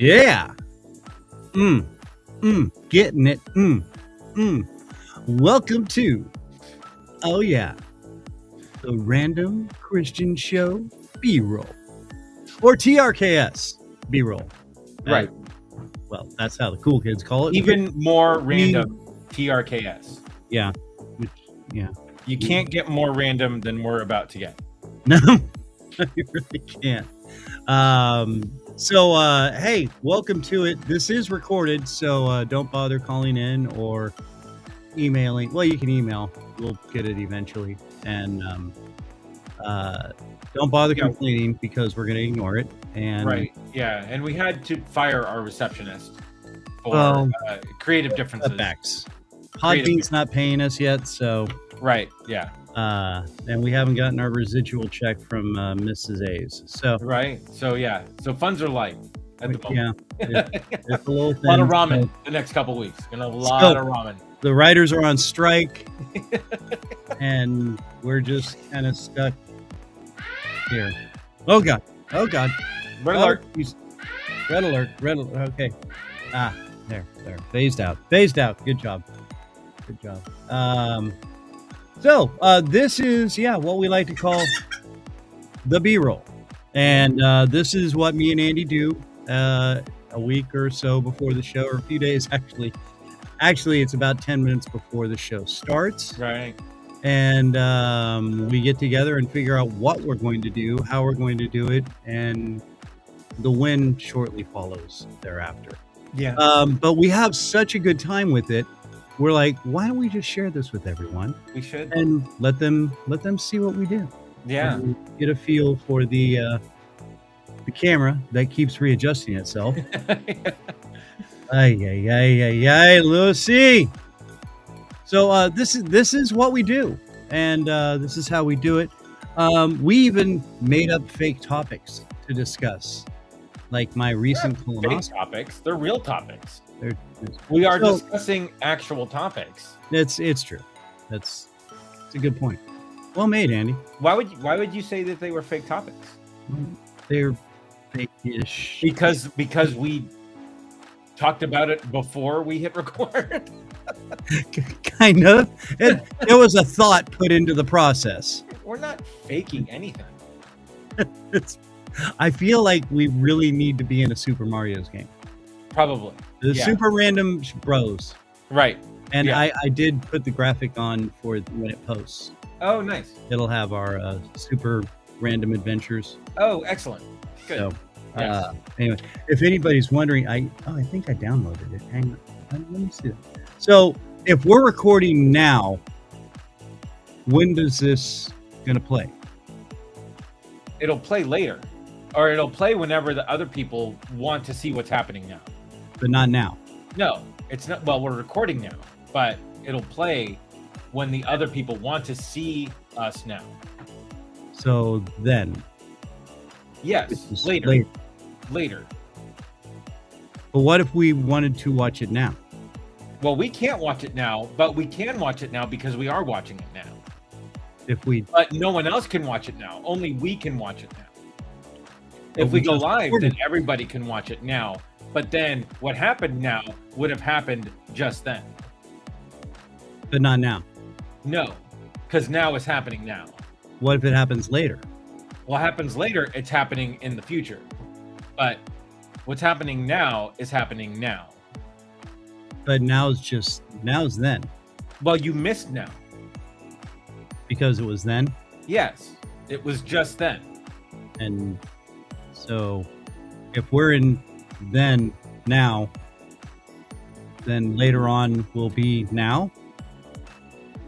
Yeah. Getting it. Welcome to, oh yeah, the Random Kristian Show B-Roll. Or TRKS B-Roll. Right. Well, that's how the cool kids call it. Even more random TRKS. Yeah. You can't get more random than we're about to get. No, you really can't. Hey, welcome to it. This is recorded, so don't bother calling in or emailing. Well, you can email. We'll get it eventually. And don't bother complaining because we're going to ignore it. And right. Yeah. And we had to fire our receptionist for creative differences. Cutbacks. Podbean's not paying us yet, so... Right, yeah. And we haven't gotten our residual check from Mrs. A's. So right. So yeah. So funds are light at the moment. Yeah. It's a little thin, lot of ramen the next couple of weeks. Gonna have a lot of ramen. The writers are on strike, and we're just kind of stuck here. Oh god. Red alert. Red alert. Okay. There. Phased out. Good job. So this is what we like to call the B-roll, and this is what me and Andy do a week or so before the show, or a few days actually. Actually, it's about 10 minutes before the show starts. Right. And we get together and figure out what we're going to do, how we're going to do it, and the win shortly follows thereafter. Yeah. But we have such a good time with it. We're like, why don't we just share this with everyone? We should. And let them see what we do. Yeah. And get a feel for the camera that keeps readjusting itself. Ay, Lucy. So this is what we do, and this is how we do it. We even made up fake topics to discuss, like my recent colonoscopy. Fake topics. They're real topics. We are discussing actual topics. It's true. It's a good point. Well made, Andy. Why would you say that they were fake topics? They're fake-ish. Because we talked about it before we hit record. Kind of. It was a thought put into the process. We're not faking anything. I feel like we really need to be in a Super Mario's game. Probably. The Super Random Bros. Right. And I did put the graphic on for when it posts. Oh, nice. It'll have our Super Random Adventures. Oh, excellent. Good. So, anyway, if anybody's wondering, I think I downloaded it. Hang on. Let me see that. So, if we're recording now, when does this going to play? It'll play later. Or it'll play whenever the other people want to see what's happening now. But not now. No, it's not. Well, we're recording now, but it'll play when the other people want to see us now. So then. Yes, later. But what if we wanted to watch it now? Well, we can't watch it now, but we can watch it now because we are watching it now. But no one else can watch it now. Only we can watch it now. If we go live, then everybody can watch it now. But then what happened now would have happened just then. But not now. No, because now it's happening now. What if it happens later? What happens later, it's happening in the future. But what's happening now is happening now. But now's then. Well, you missed now. Because it was then? Yes, it was just then. And so if we're in then, now, then later on will be now?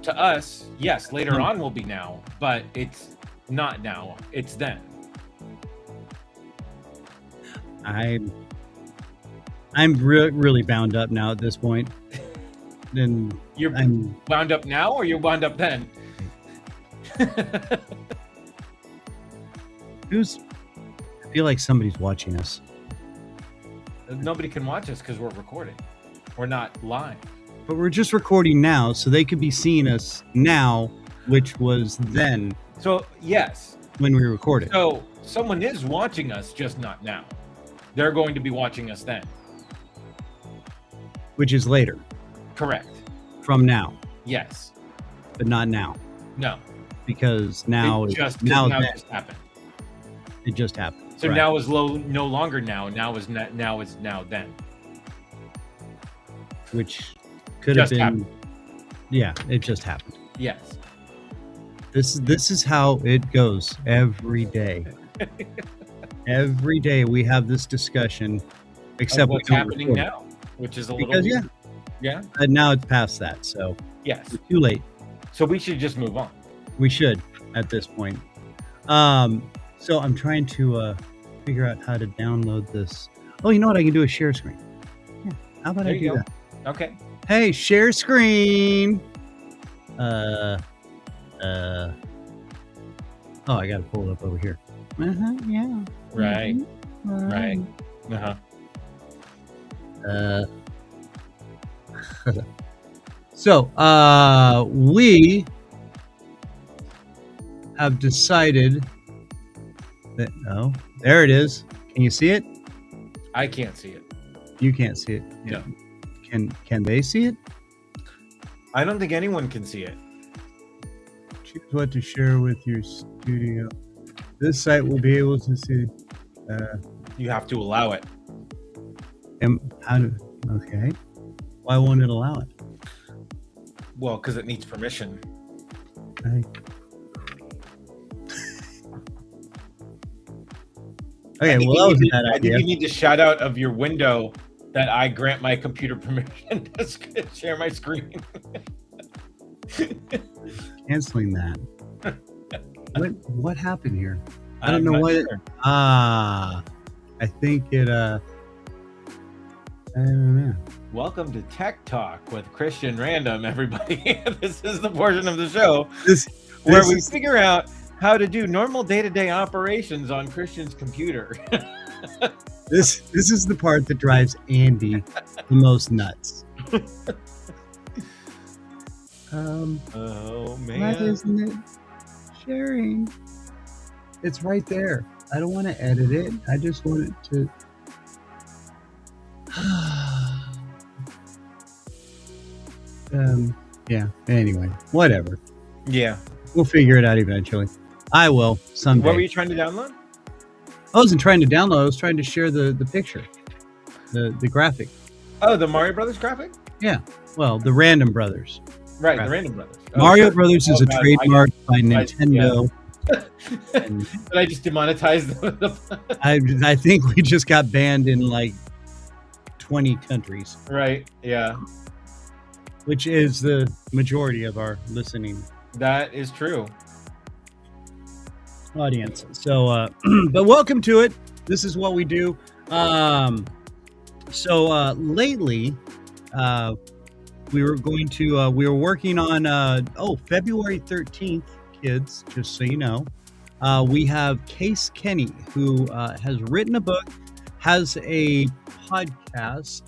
To us, yes, later on will be now, but it's not now, it's then. I'm really bound up now at this point. Then I'm wound up now, or you're wound up then? I feel like somebody's watching us. Nobody can watch us because we're recording. We're not live. But we're just recording now, so they could be seeing us now, which was then. So, yes. When we recorded. So, someone is watching us, just not now. they're going to be watching us then. Which is later. Correct. From now. Yes. But not now. No. Because now it just happened. It just happened. So now is no longer now. Now is now then. Which could have been happened. Yeah, it just happened. Yes. This is how it goes every day. Every day we have this discussion, except what's happening now, which is a little weird. Yeah. And now it's past that, so yes, we're too late. So we should just move on. We should at this point. So I'm trying to figure out how to download this. Oh, you know what? I can do a share screen. Yeah. How about I do that? Okay. Hey, share screen. Oh, I got to pull it up over here. Yeah. Right. Mm-hmm. Right. So, we have decided that, oh, there it is. Can you see it? I can't see it. You can't see it. Yeah. Can they see it? I don't think anyone can see it. Choose what to share with your studio. This site will be able to see. You have to allow it. Okay. Why won't it allow it? Well, because it needs permission. Okay, well, that was a bad idea. I think you need to shout out of your window that I grant my computer permission to share my screen. Canceling that. What happened here? I don't know what. Sure. I think it. I don't know. Welcome to Tech Talk with Kristian Random, everybody. This is the portion of the show where we figure out how to do normal day-to-day operations on Kristian's computer. This is the part that drives Andy the most nuts. Oh man, why isn't it sharing? It's right there. I don't want to edit it. I just want it to. Yeah. Anyway, whatever. Yeah, we'll figure it out eventually. I will someday. What were you trying to download? I wasn't trying to download. I was trying to share the picture, the graphic. Oh, the Mario Brothers graphic? Yeah. Well, the Random Brothers. Right, graphic. The Random Brothers. Mario Brothers is a trademark by Nintendo. Yeah. But I just demonetized them. I think we just got banned in like 20 countries. Right. Yeah. Which is the majority of our listening. That is true. Audience. So, but welcome to it. This is what we do. Lately, we were working on, February 13th, kids, just so you know, we have Case Kenny, who has written a book, has a podcast.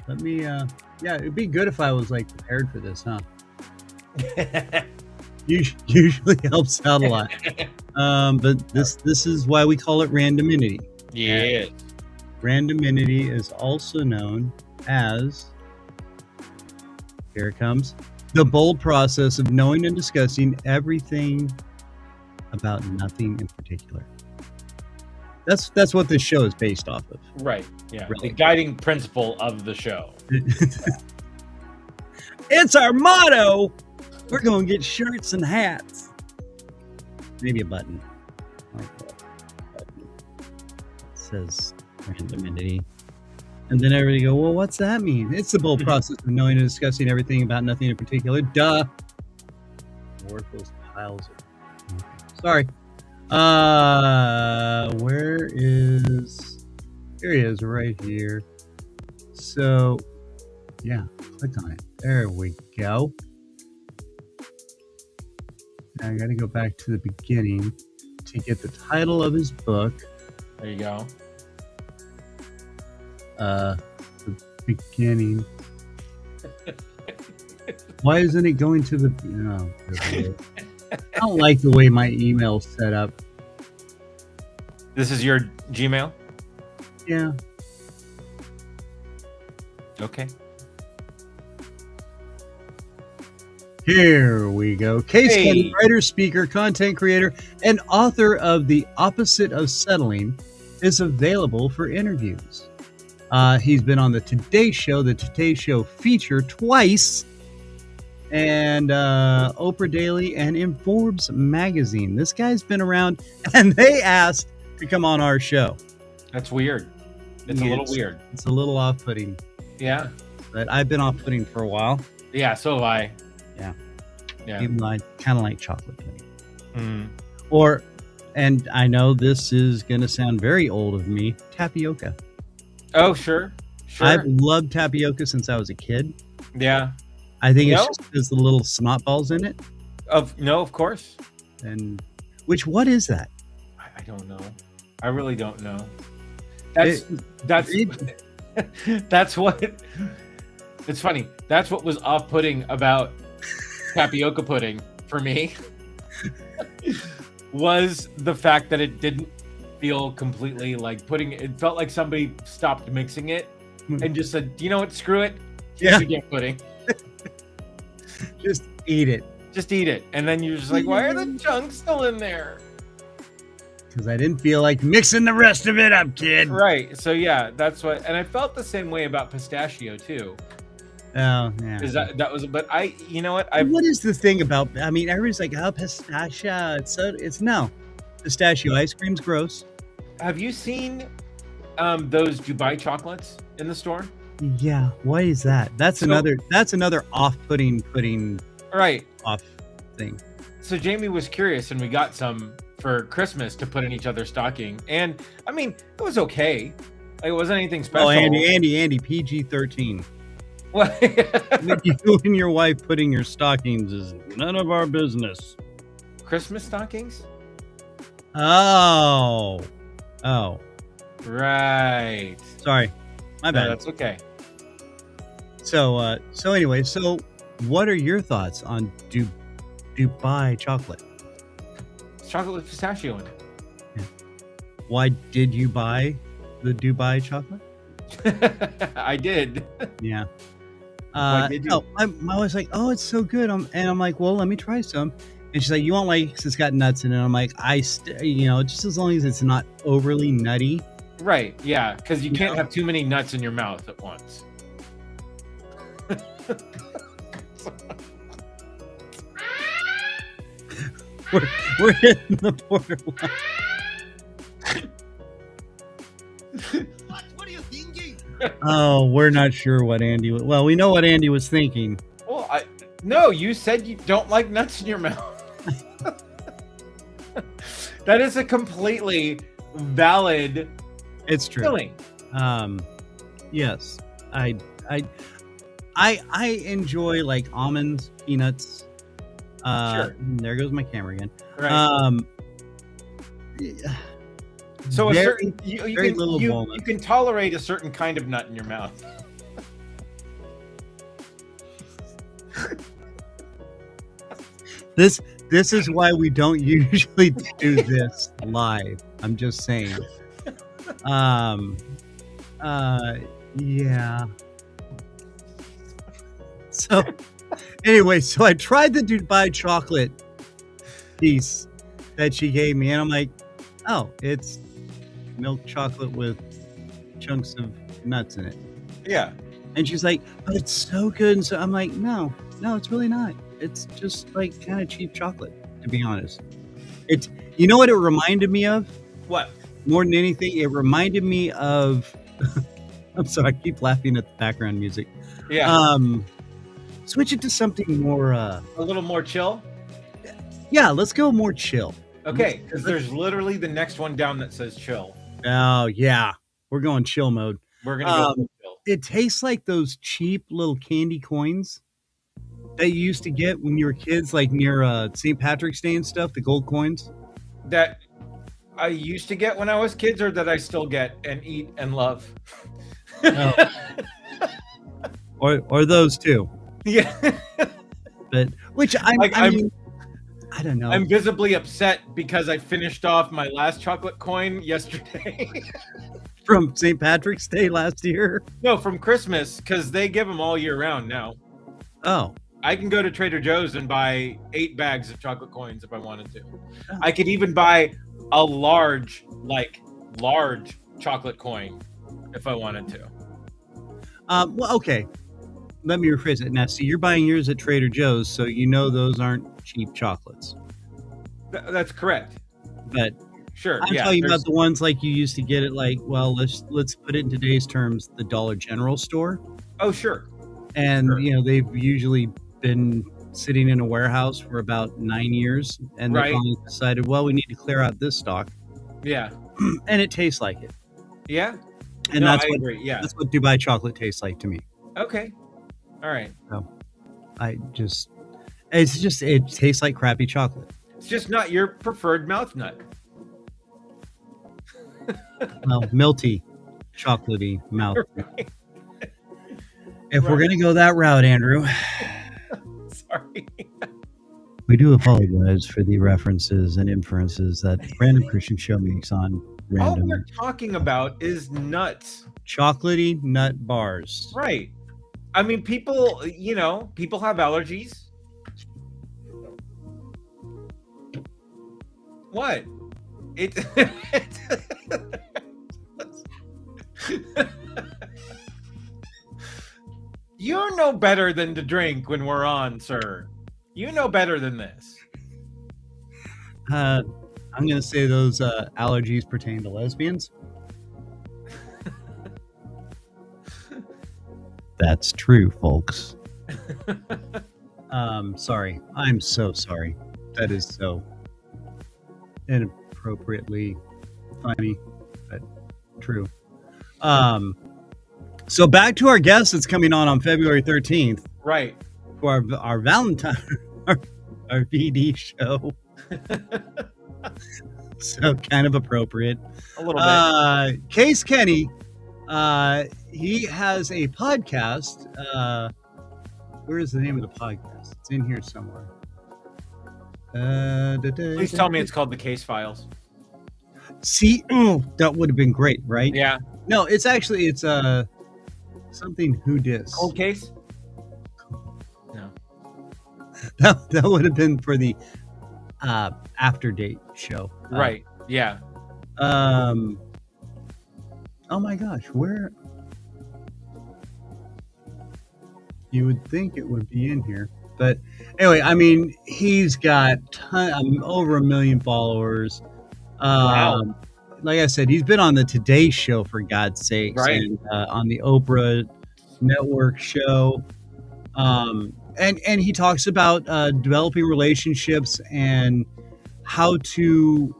It'd be good if I was like prepared for this, huh? Usually helps out a lot. But this is why we call it Randominity. Yeah. Randominity is also known as, here it comes, the bold process of knowing and discussing everything about nothing in particular. That's what this show is based off of. Right. Yeah. Really. The guiding principle of the show. It's our motto. We're going to get shirts and hats. Maybe a button. Like that button. It says Randominity. And then everybody go, well, what's that mean? It's the bold process of knowing and discussing everything about nothing in particular. Duh. Worthless piles of... Okay. Sorry. Where is... Here he is, right here. So, yeah, click on it. There we go. Now I got to go back to the beginning to get the title of his book. There you go. The beginning. Why isn't it going to the... No, I don't like the way my email's set up. This is your Gmail? Yeah. Okay. Here we go. Case study writer, speaker, content creator, and author of The Opposite of Settling is available for interviews. He's been on the Today Show feature twice, and Oprah Daily and in Forbes magazine. This guy's been around, and they asked to come on our show. That's weird. It's a little weird. It's a little off-putting. Yeah. But I've been off-putting for a while. Yeah, so have I. Yeah. Even though I kind of like chocolate pudding. And I know this is going to sound very old of me, tapioca. Oh, sure. I've loved tapioca since I was a kid. Yeah. I think it's just because the little snot balls in it. Of course. And what is that? I don't know. I really don't know. That's what. It's funny. That's what was off-putting about tapioca pudding for me. Was the fact that it didn't feel completely like pudding. It felt like somebody stopped mixing it and just said, "You know what? Screw it. Yeah, you get pudding. Just eat it. Just eat it." And then you're just like, "Why are the chunks still in there?" Because I didn't feel like mixing the rest of it up, kid. Right. So yeah, that's what. And I felt the same way about pistachio too. Oh yeah. Is that was? But you know what? What is the thing about? I mean, everybody's like, "Oh, pistachio." It's no. Pistachio ice cream's gross. Have you seen those Dubai chocolates in the store? Yeah. What is that? That's another off-putting pudding. Right. Off thing. So Jamie was curious, and we got some for Christmas to put in each other's stocking, and I mean, it was okay. Like, it wasn't anything special. Oh, Andy, PG-13. What? You and your wife putting your stockings is none of our business. Christmas stockings? Oh. Right. Sorry, my bad. No, that's okay. So anyway, what are your thoughts on Dubai chocolate? It's chocolate with pistachio in it. Yeah. Why did you buy the Dubai chocolate? I did. Yeah. Why did you? No, my wife's like, "Oh, it's so good." And I'm like, "Well, let me try some." And she's like, "You won't like it because it's got nuts in it." I'm like, just as long as it's not overly nutty. Right. Yeah. Because you can't have too many nuts in your mouth at once. We're hitting the borderline. What are you thinking? Oh, we're not sure what Andy. Well, we know what Andy was thinking. Well, no, you said you don't like nuts in your mouth. That is a completely valid. It's true. Feeling. Yes, I enjoy like almonds, peanuts. Sure. There goes my camera again. Right. So a very, certain you can tolerate a certain kind of nut in your mouth. This is why we don't usually do this live. I'm just saying. Yeah. So anyway, so I tried the Dubai chocolate piece that she gave me, and I'm like, "Oh, it's milk chocolate with chunks of nuts in it." Yeah. And she's like, "But it's so good." And so I'm like, no, it's really not. It's just like kind of cheap chocolate, to be honest. It's, you know what it reminded me of? What? More than anything, it reminded me of, I'm sorry, I keep laughing at the background music. Yeah. Switch it to something more, a little more chill. Yeah, let's go more chill. Okay, because there's literally the next one down that says chill. Oh yeah, we're going chill mode. We're gonna go chill. It tastes like those cheap little candy coins that you used to get when you were kids, like near St. Patrick's Day and stuff. The gold coins that I used to get when I was kids, or that I still get and eat and love. Oh. or those too. Yeah. But which I I don't know. I'm visibly upset because I finished off my last chocolate coin yesterday. From St. Patrick's Day last year? No, from Christmas, because they give them all year round now. Oh. I can go to Trader Joe's and buy 8 bags of chocolate coins if I wanted to. Oh. I could even buy a large chocolate coin if I wanted to. Well, okay. Let me rephrase it. Now, see, you're buying yours at Trader Joe's, so you know those aren't cheap chocolates. That's correct. But sure, I'm talking about the ones like you used to get at, like, well, let's put it in today's terms, the Dollar General store. Oh, sure. And you know, they've usually been sitting in a warehouse for about 9 years, and they finally decided, well, we need to clear out this stock. Yeah. And it tastes like it. Yeah. And I agree. Yeah. That's what Dubai chocolate tastes like to me. Okay. All right. So it tastes like crappy chocolate. It's just not your preferred mouth nut. Well, milty, chocolatey mouth. Right. If we're going to go that route, Andrew. Sorry. We do apologize for the references and inferences that Random Kristian Show makes on Random. All we're talking about is nuts. Chocolatey nut bars. Right. I mean, people have allergies. What? You know better than to drink when we're on, sir. You know better than this. I'm going to say those allergies pertain to lesbians. That's true, folks. Sorry. I'm so sorry. That is so inappropriately funny, but true. So back to our guest that's coming on February 13th. Right. For our Valentine, our VD show. So kind of appropriate. A little bit. Case Kenny, he has a podcast. Where is the name of the podcast? It's in here somewhere. Please tell me it's called The Case Files. See, that would have been great, right? Yeah. No, it's something Who Dis. Cold Case? No. That would have been for the After Date show. Right. Yeah. Oh my gosh, where? You would think it would be in here. But anyway, I mean, he's got over 1 million followers. Wow. Like I said, he's been on the Today Show, for God's sakes, right? And on the Oprah Network show. And he talks about developing relationships and how to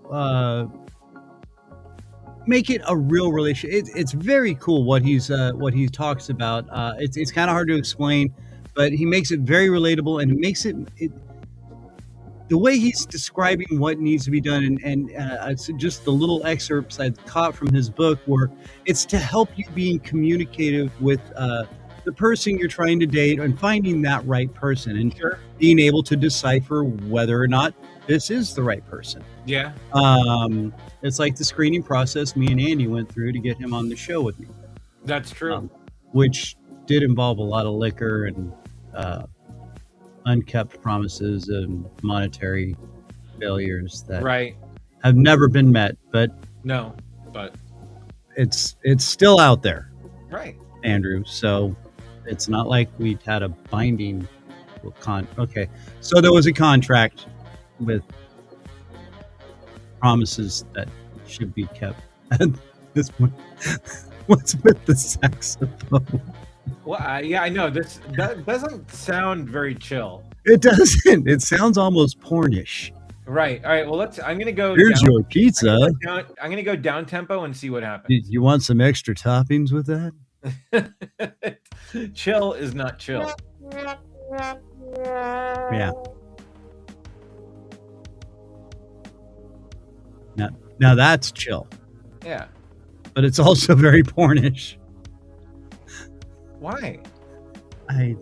make it a real relationship. It's very cool what he talks about. It's kind of hard to explain, but he makes it very relatable, and it makes it the way he's describing what needs to be done. And it's just the little excerpts I caught from his book, where it's to help you being communicative with the person you're trying to date and finding that right person, and being able to decipher whether or not this is the right person. Yeah. It's like the screening process me and Andy went through to get him on the show with me. That's true. Which did involve a lot of liquor and unkept promises and monetary failures that have never been met. But no, but it's still out there. Right. Andrew. So it's not like we had a binding okay. So there was a contract with promises that should be kept at this point. What's with the saxophone? Well, yeah, I know that doesn't sound very chill. It doesn't. It sounds almost pornish. Right. All right. Well, I'm gonna go. Here's your pizza. I'm gonna go down tempo and see what happens. You want some extra toppings with that? Chill is not chill. Yeah. Now that's chill. Yeah. But it's also very pornish. Why? I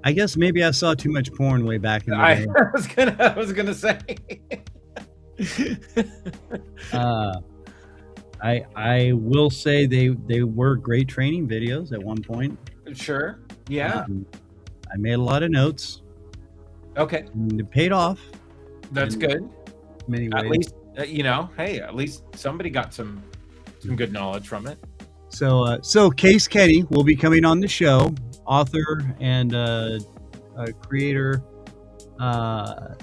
I guess maybe I saw too much porn way back in the day. I was gonna say. I will say they were great training videos at one point. Sure. Yeah. I made a lot of notes. Okay. And it paid off. That's good. Many ways. At least hey, at least somebody got some good knowledge from it. So Case Kenny will be coming on the show, author and creator, on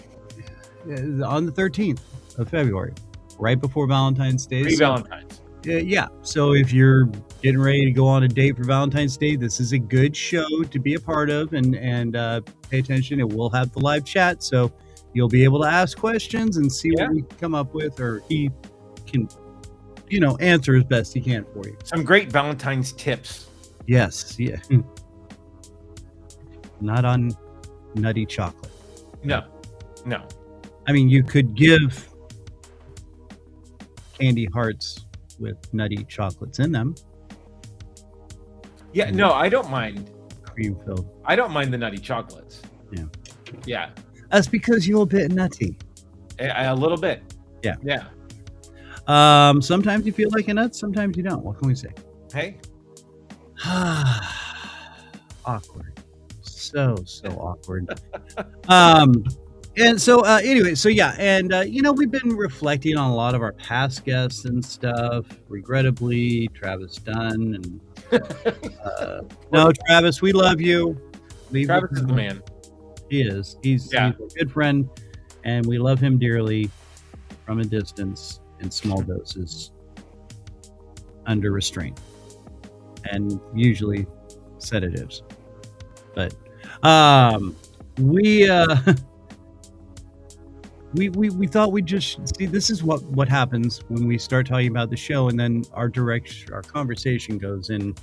the 13th of February, right before Valentine's Day. Pre-Valentine's. Yeah. So if you're getting ready to go on a date for Valentine's Day, this is a good show to be a part of and pay attention. It will have the live chat, so you'll be able to ask questions and see what we come up with, or he can, answer as best he can for you. Some great Valentine's tips. Yes. Yeah. Not on nutty chocolate. No. I mean, you could give candy hearts with nutty chocolates in them. Yeah, no, I don't mind. Cream filled. I don't mind the nutty chocolates. Yeah. That's because you're a bit nutty. A little bit. Yeah. Sometimes you feel like a nut, sometimes you don't. What can we say? Hey. Awkward. So awkward. And so anyway, and we've been reflecting on a lot of our past guests and stuff. Regrettably, Travis Dunn and no, Travis, we love you. Travis is the man. He is. He's a good friend, and we love him dearly from a distance in small doses, under restraint, and usually sedatives. But we thought we'd just see. This is what happens when we start talking about the show, and then our conversation goes in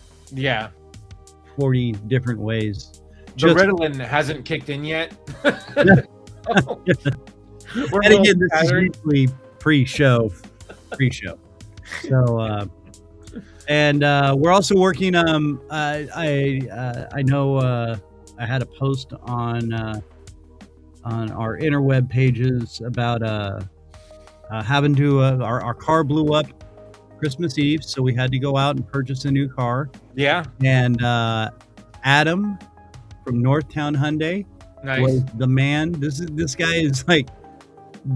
40 different ways. The Ritalin hasn't kicked in yet. And again, this is usually pre-show. So, and we're also working. I know I had a post on our interweb pages about having to. Our car blew up Christmas Eve, so we had to go out and purchase a new car. Yeah. And Adam from Northtown Hyundai was the man. This guy is like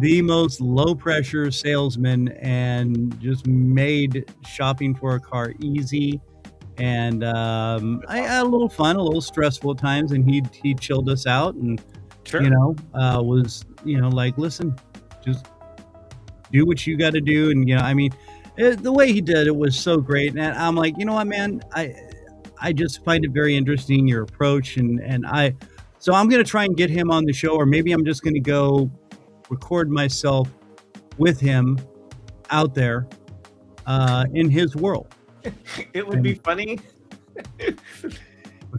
the most low pressure salesman and just made shopping for a car easy. And I had a little fun, a little stressful at times, and he chilled us out and was like, listen, just do what you got to do. And the way he did it was so great. And I'm like, you know what, man, I just find it very interesting, your approach, so I'm going to try and get him on the show, or maybe I'm just going to go record myself with him out there in his world. It would be funny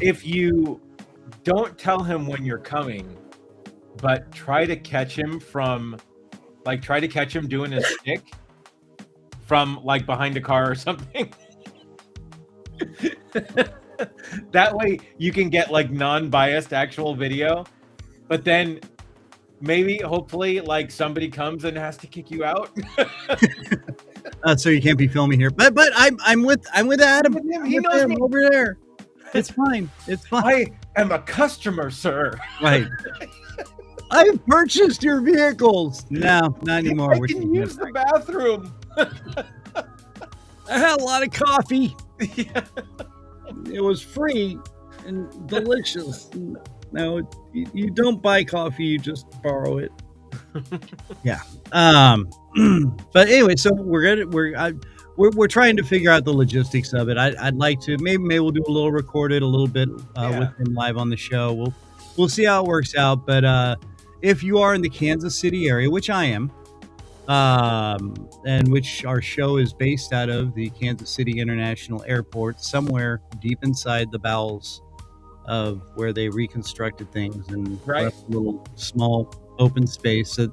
if you don't tell him when you're coming, but try to catch him doing his stick from like behind a car or something. That way you can get like non-biased actual video, but then hopefully like somebody comes and has to kick you out. So you can't be filming here, but I'm with Adam. He knows me over there. It's fine. I am a customer, sir. Right. I've purchased your vehicles. No, not anymore. I can use the bathroom. I had a lot of coffee. Yeah. It was free and delicious. No, you don't buy coffee, you just borrow it. Yeah. But anyway, so we're trying to figure out the logistics of it. I'd like to maybe we'll do a little recorded a little bit with him live on the show. We'll see how it works out. But if you are in the Kansas City area, which I am, and which our show is based out of, the Kansas City International Airport, somewhere deep inside the bowels of where they reconstructed things and left a little small open space that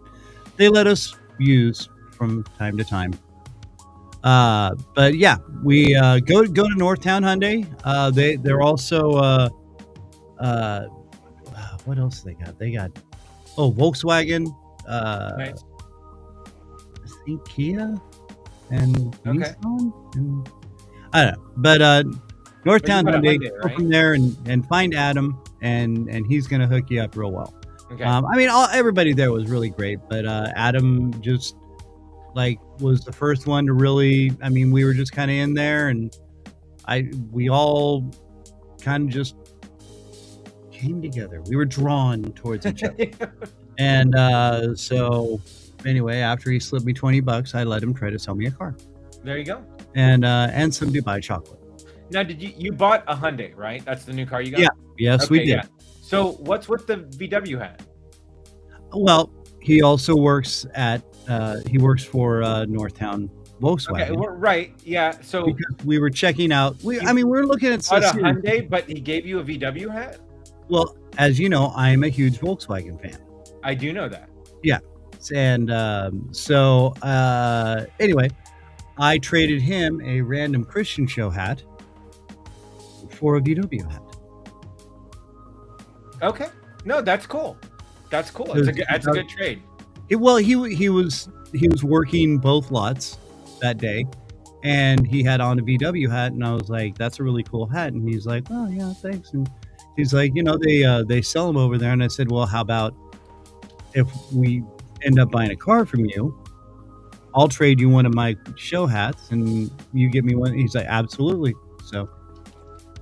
they let us use from time to time. But yeah, we go to Northtown Hyundai. They're also what else they got? They got Volkswagen, Nice. I think Kia and Okay. Nissan. And, I don't know, but Northtown Hyundai, go from there and find Adam, and he's gonna hook you up real well. Okay. I mean, everybody there was really great, but Adam just like was the first one to really. I mean, we were just kind of in there, and we all kind of just came together. We were drawn towards each other, and so anyway, after he slipped me $20, I let him try to sell me a car. There you go. And some Dubai chocolate. Now, did you bought a Hyundai, right? That's the new car you got? Yeah. Yes, we did. Yeah. So what's with the VW hat? Well, he also works at he works for Northtown Volkswagen. Okay, right. Yeah. So because we were checking out, we're looking at a Hyundai, but he gave you a VW hat? Well, as you know, I'm a huge Volkswagen fan. I do know that. Yeah. And anyway, I traded him a Random Kristian Show hat for a VW hat. Okay. No, that's cool. That's cool. That's a good trade. He was working both lots that day, and he had on a VW hat, and I was like, "That's a really cool hat." And he's like, "Oh yeah, thanks." And he's like, they sell them over there. And I said, "Well, how about if we end up buying a car from you? I'll trade you one of my show hats, and you get me one." He's like, "Absolutely." So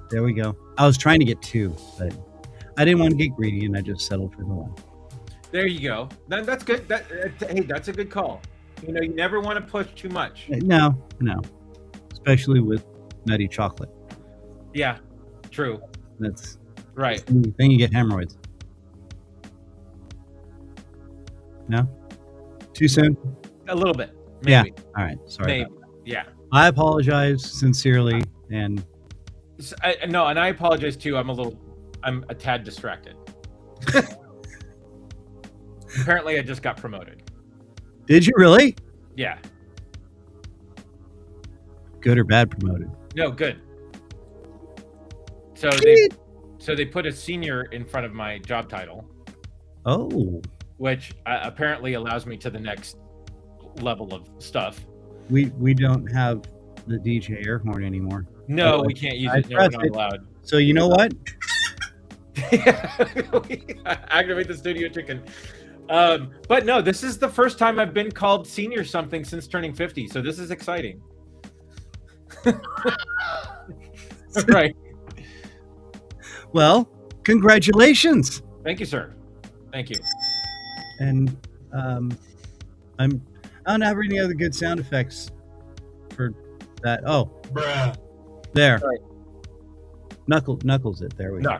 there we go. I was trying to get two, but I didn't want to get greedy, and I just settled for the one. There you go. That's good. Hey, that's a good call. You never want to push too much. No, especially with nutty chocolate. Yeah, true. That's right. Then you get hemorrhoids. No, too soon. A little bit. Maybe. Yeah. All right. Sorry. Maybe. Yeah. I apologize sincerely, and I apologize too. I'm a tad distracted. Apparently, I just got promoted. Did you really? Yeah. Good or bad promoted? No, good. So they put a senior in front of my job title. Oh. Which apparently allows me to the next level of stuff. We don't have the DJ air horn anymore. No, we can't use it. No, we're not allowed. So you know what? Activate the studio chicken. But no, this is the first time I've been called senior something since turning 50. So this is exciting. Right. Well, congratulations. Thank you, sir. Thank you. And I don't have any other good sound effects for that. Oh, bruh. There. Right. Knuckles it. There we go.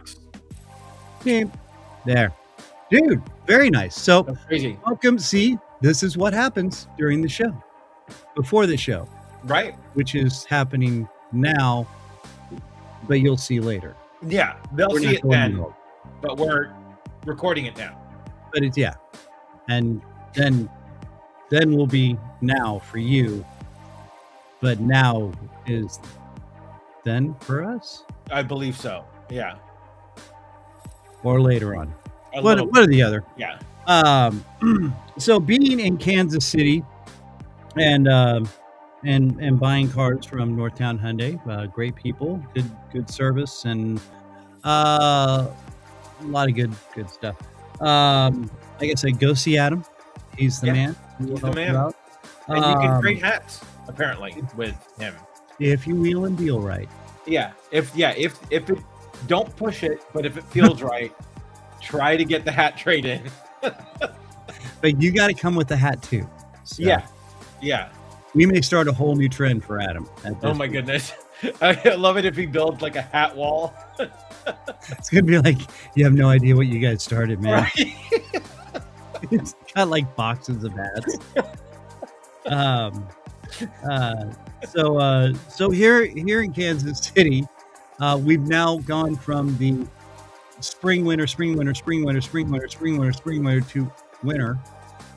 There. Dude, very nice. So that's crazy. Welcome. See, this is what happens during the show. Before the show. Right. Which is happening now, but you'll see later. Yeah, they'll see it then. But we're recording it now. But it's and then will be now for you. But now is then for us. I believe so. Yeah. Or later on. One or the other. Yeah. So being in Kansas City and buying cars from Northtown Hyundai, great people, good service, and a lot of good stuff. Like I said, go see Adam. He's the man. He's the man. And you can trade hats apparently with him if you wheel and deal right. Yeah. If it, don't push it, but if it feels right, try to get the hat trade in. But you got to come with the hat too. So Yeah. We may start a whole new trend for Adam. Oh my goodness. I love it if he builds like a hat wall. It's going to be like, you have no idea what you guys started, man. Right? It's got like boxes of hats. So here in Kansas City, we've now gone from the spring winter to winter.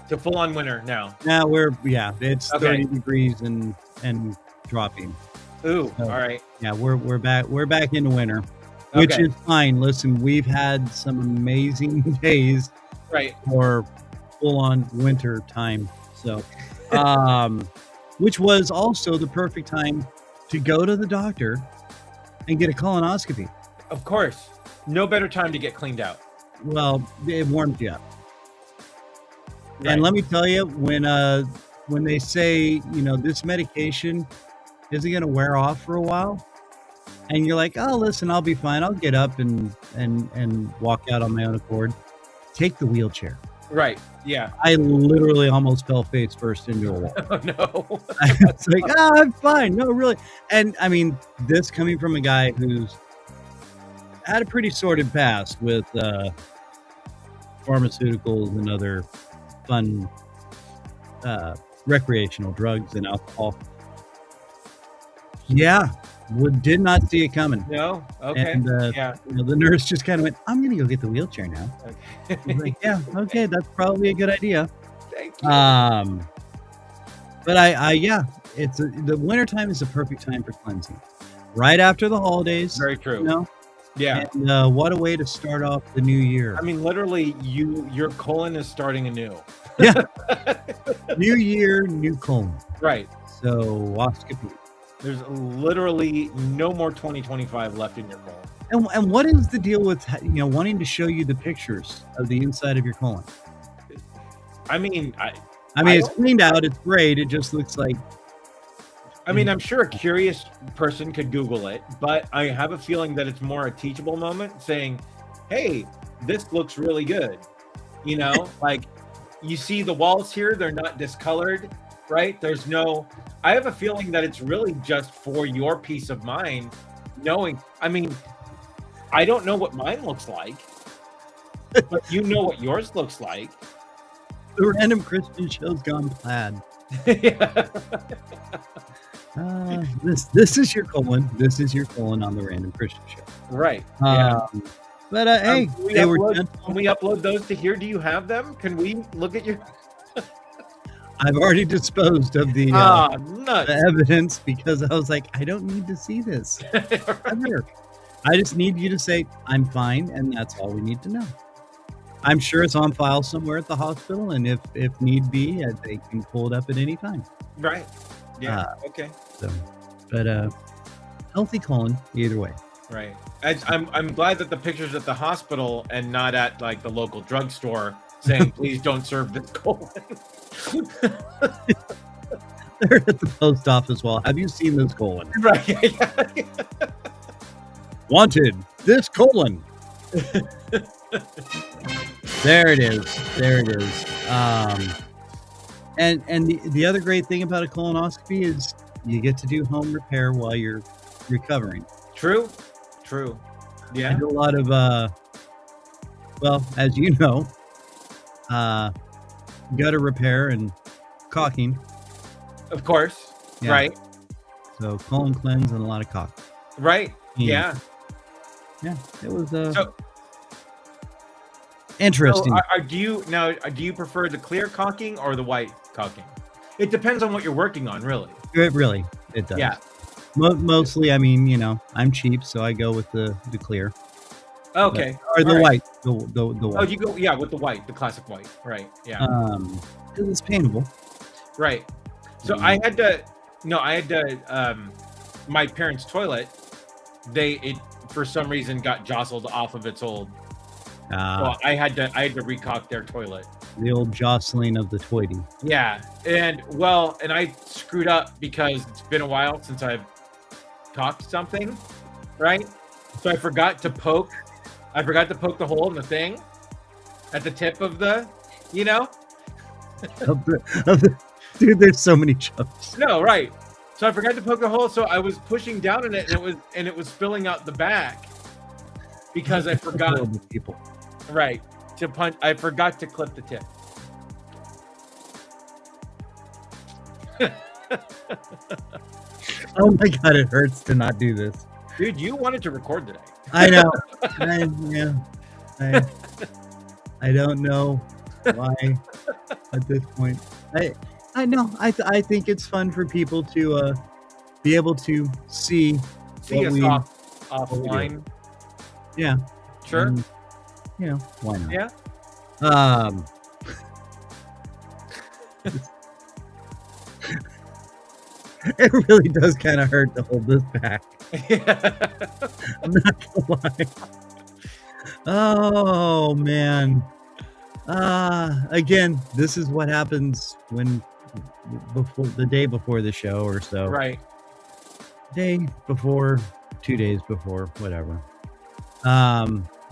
To full on winter now. Now it's 30 degrees and dropping. Ooh, all right. Yeah, we're back into winter. which is fine. Listen, we've had some amazing days, right, for full-on winter time. So, which was also the perfect time to go to the doctor and get a colonoscopy. Of course, no better time to get cleaned out. Well, it warms you up. Right. And let me tell you, when they say, this medication isn't going to wear off for a while, and you're like, oh, listen, I'll be fine. I'll get up and walk out on my own accord. Take the wheelchair. Right. Yeah. I literally almost fell face first into a wall. Oh, no. It's like, oh, I'm fine. No, really. And I mean, this coming from a guy who's had a pretty sordid past with pharmaceuticals and other fun recreational drugs and alcohol. Yeah, did not see it coming. No? Okay. And yeah. The nurse just kind of went, I'm going to go get the wheelchair now. Okay. I was like, yeah, okay, that's probably a good idea. Thank you. But the wintertime is the perfect time for cleansing. Right after the holidays. Very true. Yeah. And what a way to start off the new year. I mean, literally, your colon is starting anew. Yeah. New year, new colon. Right. So, oscopy. There's literally no more 2025 left in your colon. And what is the deal with wanting to show you the pictures of the inside of your colon? I mean, it's cleaned out. It's great. It just looks like. I mean, I'm sure a curious person could Google it, but I have a feeling that it's more a teachable moment, saying, "Hey, this looks really good." Like you see the walls here; they're not discolored, right? There's no. I have a feeling that it's really just for your peace of mind, knowing. I mean, I don't know what mine looks like, but you know what yours looks like. The Random Kristian Show's gone plaid. Yeah. This is your colon. This is your colon on the Random Kristian Show. Right. Yeah. But hey, can we upload those to here? Do you have them? Can we look at your? I've already disposed of the evidence because I was like, I don't need to see this. Right. I just need you to say, I'm fine, and that's all we need to know. I'm sure it's on file somewhere at the hospital, and if need be, they can pull it up at any time. Right. Yeah. Okay. So, but healthy colon either way. Right. I'm glad that the picture's at the hospital and not at like the local drugstore saying, please don't serve this colon. They're at the post office wall. Have you seen this colon? Right. Yeah. Wanted this colon. There it is. And the other great thing about a colonoscopy is you get to do home repair while you're recovering. True. Yeah. I do a lot of as you know, gutter repair and caulking. Of course. Yeah. Right. So colon cleanse and a lot of caulk. Right. Yeah. Yeah. It was interesting. So do you prefer the clear caulking or the white caulking? It depends on what you're working on, really. It does. Yeah. Mostly, I mean, I'm cheap, so I go with the clear. Okay. Or the white. The white. Oh, you go with the white, the classic white. Right. Yeah. Because it's paintable. Right. So I had to my parents' toilet, it for some reason got jostled off of its old. So I had to recaulk their toilet. The old jostling of the toity. Yeah, and I screwed up because it's been a while since I've caulked something, right? So I forgot to poke the hole in the thing at the tip of the, Dude, there's so many jokes. No, right. So I forgot to poke the hole, so I was pushing down in it, and it was spilling out the back because I forgot. People. Right. To punch, I forgot to clip the tip. Oh my God, it hurts to not do this. Dude, you wanted to record today. I know. I don't know why at this point. I know. I think it's fun for people to be able to see us offline. Yeah. Sure. And, why not? Yeah. It really does kind of hurt to hold this back. Yeah. I'm not gonna lie. Oh man. Again, this is what happens when before the day before the show or so. Right. Day before, 2 days before, whatever.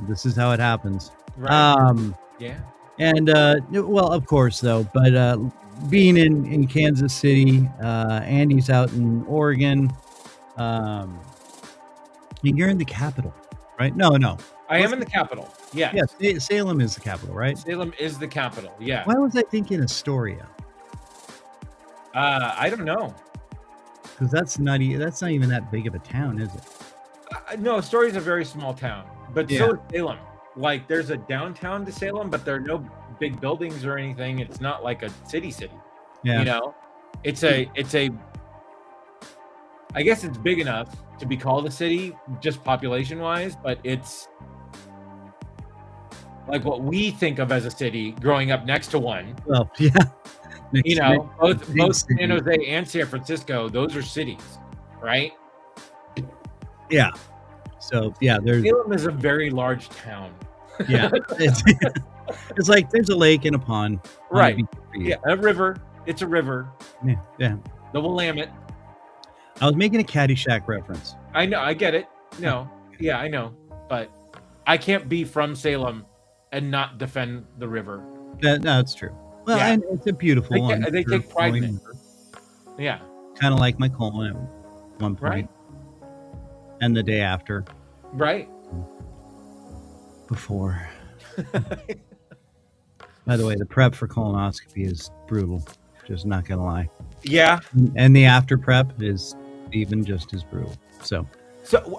This is how it happens. Right. Yeah. And well, of course though, but being in Kansas City, Andy's out in Oregon. You're in the capital, right? No. I am in the capital. Yeah. Yes, Salem is the capital, right? Salem is the capital. Yeah. Why was I thinking Astoria? I don't know. Because that's not even that big of a town, is it? No, Astoria is a very small town, but Yeah. so is Salem. Like, there's a downtown to Salem, but there are no big buildings or anything. It's not like a city. Yeah. You know, it's a. I guess it's big enough to be called a city, just population wise, but it's like what we think of as a city growing up next to one. Well, yeah. You know, both city. San Jose and San Francisco, those are cities, right? Yeah. So yeah, there's Salem is a very large town. yeah. It's like there's a lake and a pond. Right. Yeah, a river. It's a river. Yeah. The Willamette. I was making a Caddyshack reference. I know. I get it. No. Yeah, I know. But I can't be from Salem and not defend the river. That's true. Well, Yeah. and it's a beautiful one. They take pride in it. Yeah. Kind of like my colon at one point. Right. And the day after. Right. Before. By the way, the prep for colonoscopy is brutal. Just not gonna lie. Yeah. And the after prep is even just as brutal. So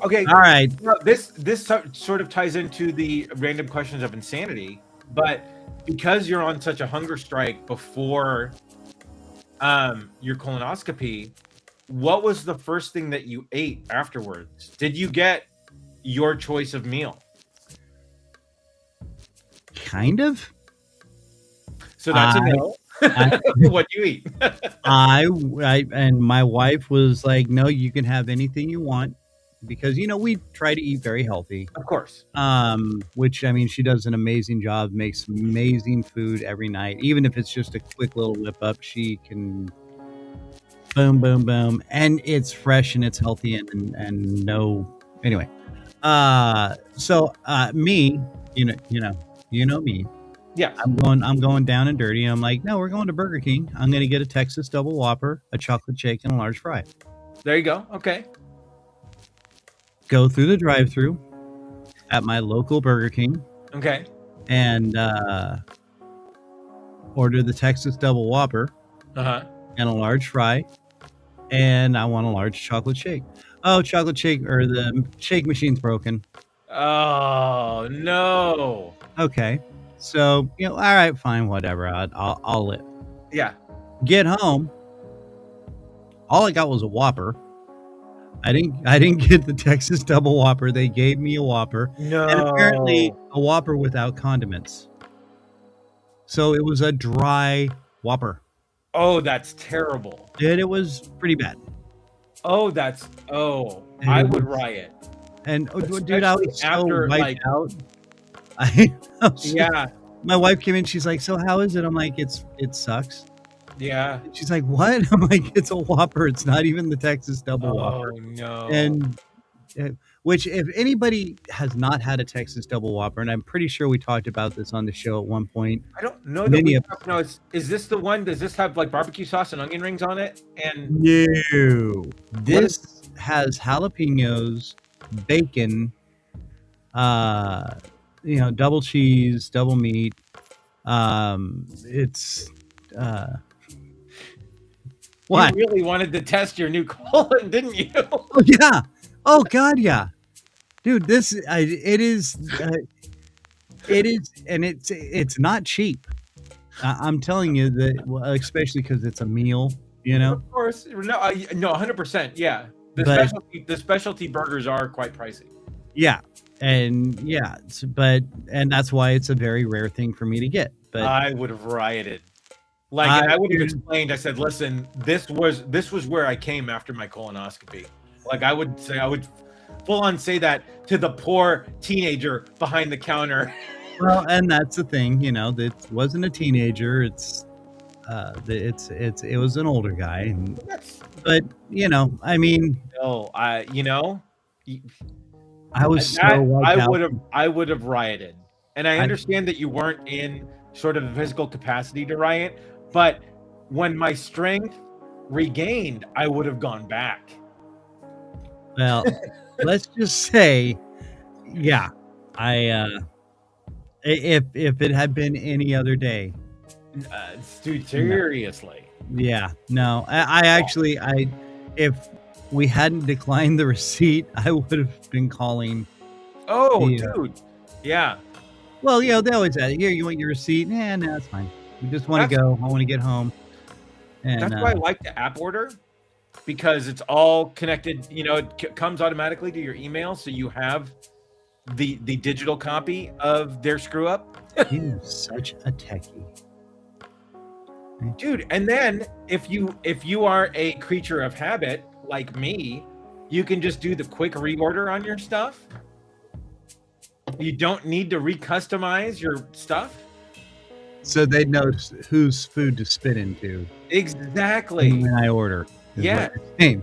okay. all right. Well, this sort of ties into the random questions of insanity, but because you're on such a hunger strike before your colonoscopy, what was the first thing that you ate afterwards? Did you get your choice of meal? Kind of. So that's a no. What do you eat? I and my wife was like, no, you can have anything you want, because we try to eat very healthy. Of course. Which, I mean, she does an amazing job, makes amazing food every night. Even if it's just a quick little whip up, she can boom, boom, boom, and it's fresh and it's healthy and no. Anyway, so me, you know me. Yeah, I'm going down and dirty. And I'm like, no, we're going to Burger King. I'm going to get a Texas double Whopper, a chocolate shake, and a large fry. There you go. Okay. Go through the drive-thru at my local Burger King. Okay. And order the Texas double Whopper. And a large fry. And I want a large chocolate shake. Oh, chocolate shake, or the shake machine's broken. Oh, no. Okay. So, all right, fine, whatever. I'll live. Yeah. Get home. All I got was a Whopper. I didn't get the Texas double Whopper. They gave me a Whopper. No. And apparently a Whopper without condiments. So it was a dry Whopper. Oh, that's terrible. And it was pretty bad. Oh, I would riot. And dude, I was so wiped out. Yeah. My wife came in. She's like, "So how is it?" I'm like, "It sucks." Yeah. She's like, "What?" I'm like, "It's a Whopper. It's not even the Texas double Whopper." Oh no. And which, if anybody has not had a Texas double Whopper, and I'm pretty sure we talked about this on the show at one point. I don't know. No, is this the one? Does this have like barbecue sauce and onion rings on it? And no, this has jalapenos, bacon, double cheese, double meat. It's what? You really wanted to test your new colon, didn't you? Oh yeah. Oh god, yeah. Dude, it is, and it's not cheap. I'm telling you that, especially because it's a meal, Of course, no, 100%. Yeah, the specialty burgers are quite pricey. Yeah, And yeah, and that's why it's a very rare thing for me to get. But I would have rioted. Like, and I would have explained. I said, "Listen, this was where I came after my colonoscopy." Like, I would full on say that to the poor teenager behind the counter. Well, and that's the thing, it wasn't a teenager. It was an older guy, but I mean, no, I was I would have rioted, and I understand that you weren't in sort of the physical capacity to riot, but when my strength regained, I would have gone back. Well, let's just say, yeah, if it had been any other day, dude, seriously. Yeah, no, I actually, if we hadn't declined the receipt, I would have been calling. Oh, dude. Yeah. Well, they always ask, here, you want your receipt? No, that's fine. We just want to go. I want to get home. And that's why I like the app order, because it's all connected. It comes automatically to your email, so you have the digital copy of their screw up. You're such a techie. Dude, and then if you are a creature of habit like me, you can just do the quick reorder on your stuff. You don't need to recustomize your stuff. So they know whose food to spit into. Exactly. When I order. Yeah. No,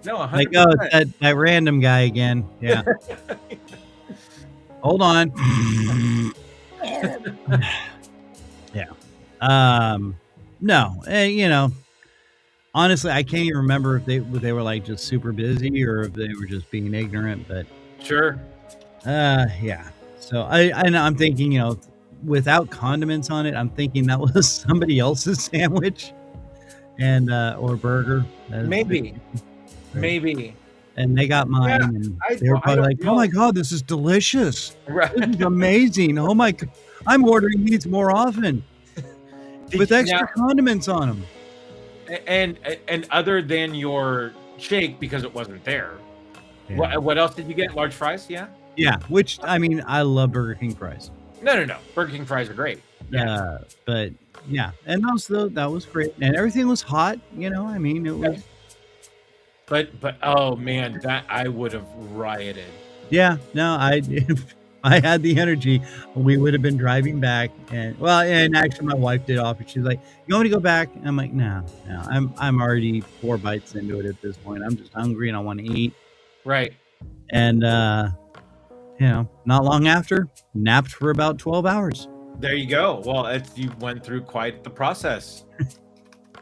100%. Like, oh, it's that random guy again. Yeah. Hold on. Yeah. No, honestly, I can't even remember if they were like just super busy or if they were just being ignorant. But sure. Yeah. So I'm thinking, without condiments on it, I'm thinking that was somebody else's sandwich and or burger. Maybe. And they got mine, and they were probably like, "Oh my God, this is delicious! Right. This is amazing! Oh my, I'm ordering these more often." With extra condiments on them. And other than your shake, because it wasn't there. Yeah. What else did you get? Large fries? Yeah. Yeah, which I mean, I love Burger King fries. No. Burger King fries are great. Yeah. But yeah, and that was great, and everything was hot. I mean, it was. But oh man, that I would have rioted. Yeah. No, if I had the energy, we would have been driving back, and actually my wife did offer. She's like, "You want me to go back?" And I'm like, no, I'm already 4 bites into it at this point. I'm just hungry and I want to eat. Right. And not long after, napped for about 12 hours. There you go. Well, you went through quite the process.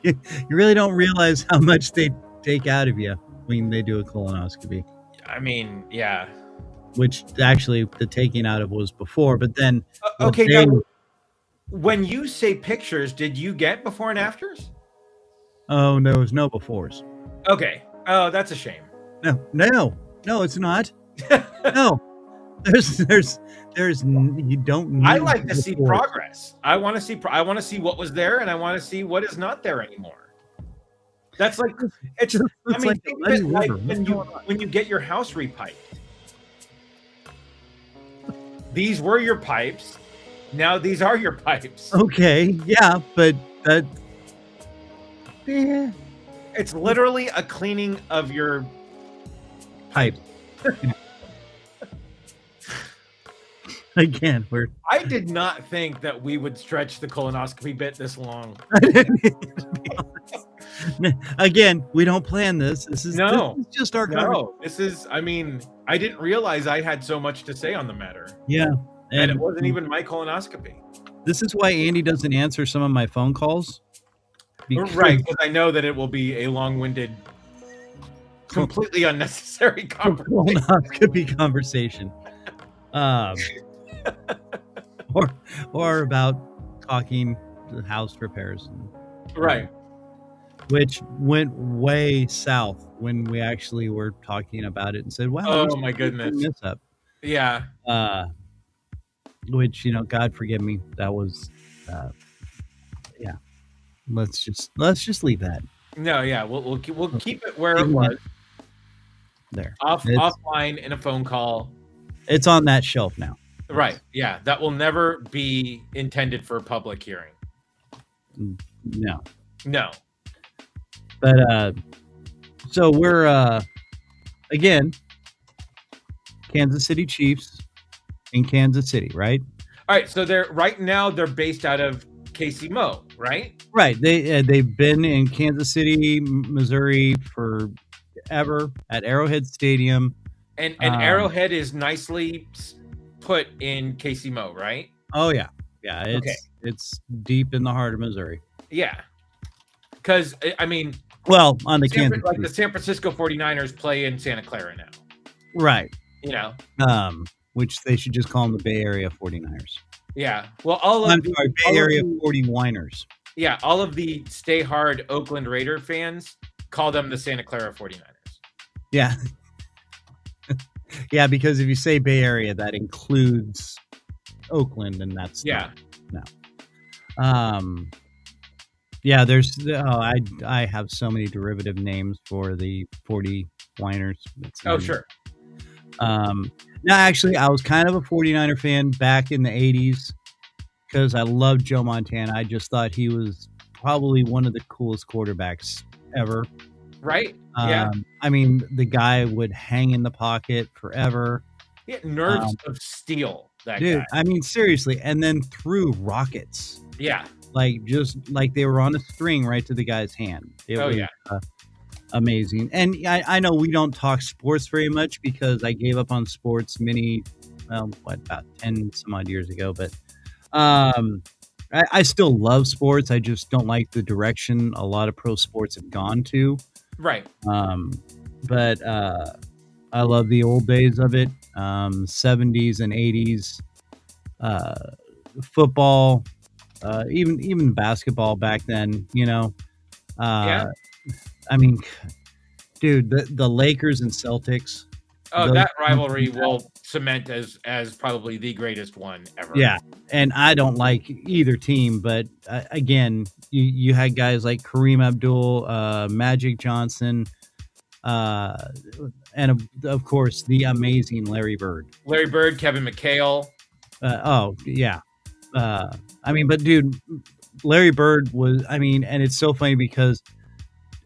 You really don't realize how much they take out of you when they do a colonoscopy. I mean, yeah. Which actually the taking out of was before, but then okay. Now, when you say pictures, did you get before and afters? Oh, there was no befores. Okay. Oh, that's a shame. No, it's not. No, there's you don't need. I like to see progress. I want to see what was there, and I want to see what is not there anymore. That's like when you get your house repiped. These were your pipes. Now these are your pipes. Okay, yeah, but that. Yeah. It's literally a cleaning of your pipe. Again, I did not think that we would stretch the colonoscopy bit this long. Again, we don't plan this. This is just our conversation. I mean, I didn't realize I had so much to say on the matter. Yeah. And it wasn't even my colonoscopy. This is why Andy doesn't answer some of my phone calls. Right, because I know that it will be a long-winded, completely unnecessary colonoscopy conversation. Or about talking house repairs. Right. Which went way south when we actually were talking about it and said, wow. Oh my goodness. This up. Yeah. Which, God forgive me. That was, yeah. Let's just leave that. No, yeah. We'll keep it where it was. There. Offline in a phone call. It's on that shelf now. Right. Yeah. That will never be intended for a public hearing. No. No. But so we're again, Kansas City Chiefs in Kansas City, right? All right. So they're based out of Casey Mo, right? Right. They've been in Kansas City, Missouri forever at Arrowhead Stadium. And Arrowhead is nicely put in Casey Mo, right? Oh yeah. Yeah. It's deep in the heart of Missouri. Yeah. Because I mean, well, on the Kansas, like the San Francisco 49ers play in Santa Clara now. Right. You know. Which they should just call them the Bay Area 49ers. Yeah. Well, Bay Area 40-winers. Yeah, all of the Stay Hard Oakland Raider fans call them the Santa Clara 49ers. Yeah. Yeah, because if you say Bay Area, that includes Oakland, and that's no. Yeah, I have so many derivative names for the 40-winers. Oh, sure. No, actually, I was kind of a 49er fan back in the 80s because I loved Joe Montana. I just thought he was probably one of the coolest quarterbacks ever. Right? Yeah. I mean, the guy would hang in the pocket forever. He had nerves of steel, that dude, guy. I mean, seriously. And then threw rockets. Yeah. Just like they were on a string right to the guy's hand. It was amazing. And I know we don't talk sports very much because I gave up on sports about 10 some odd years ago. But I still love sports. I just don't like the direction a lot of pro sports have gone to. Right. But I love the old days of it. 70s and 80s. Football. Even basketball back then, you know. Yeah. I mean, dude, the Lakers and Celtics. Oh, that rivalry will cement as probably the greatest one ever. Yeah, and I don't like either team, but again, you had guys like Kareem Abdul, Magic Johnson, and of course the amazing Larry Bird. Larry Bird, Kevin McHale. Oh yeah. I mean, but dude, Larry Bird was. I mean, and it's so funny because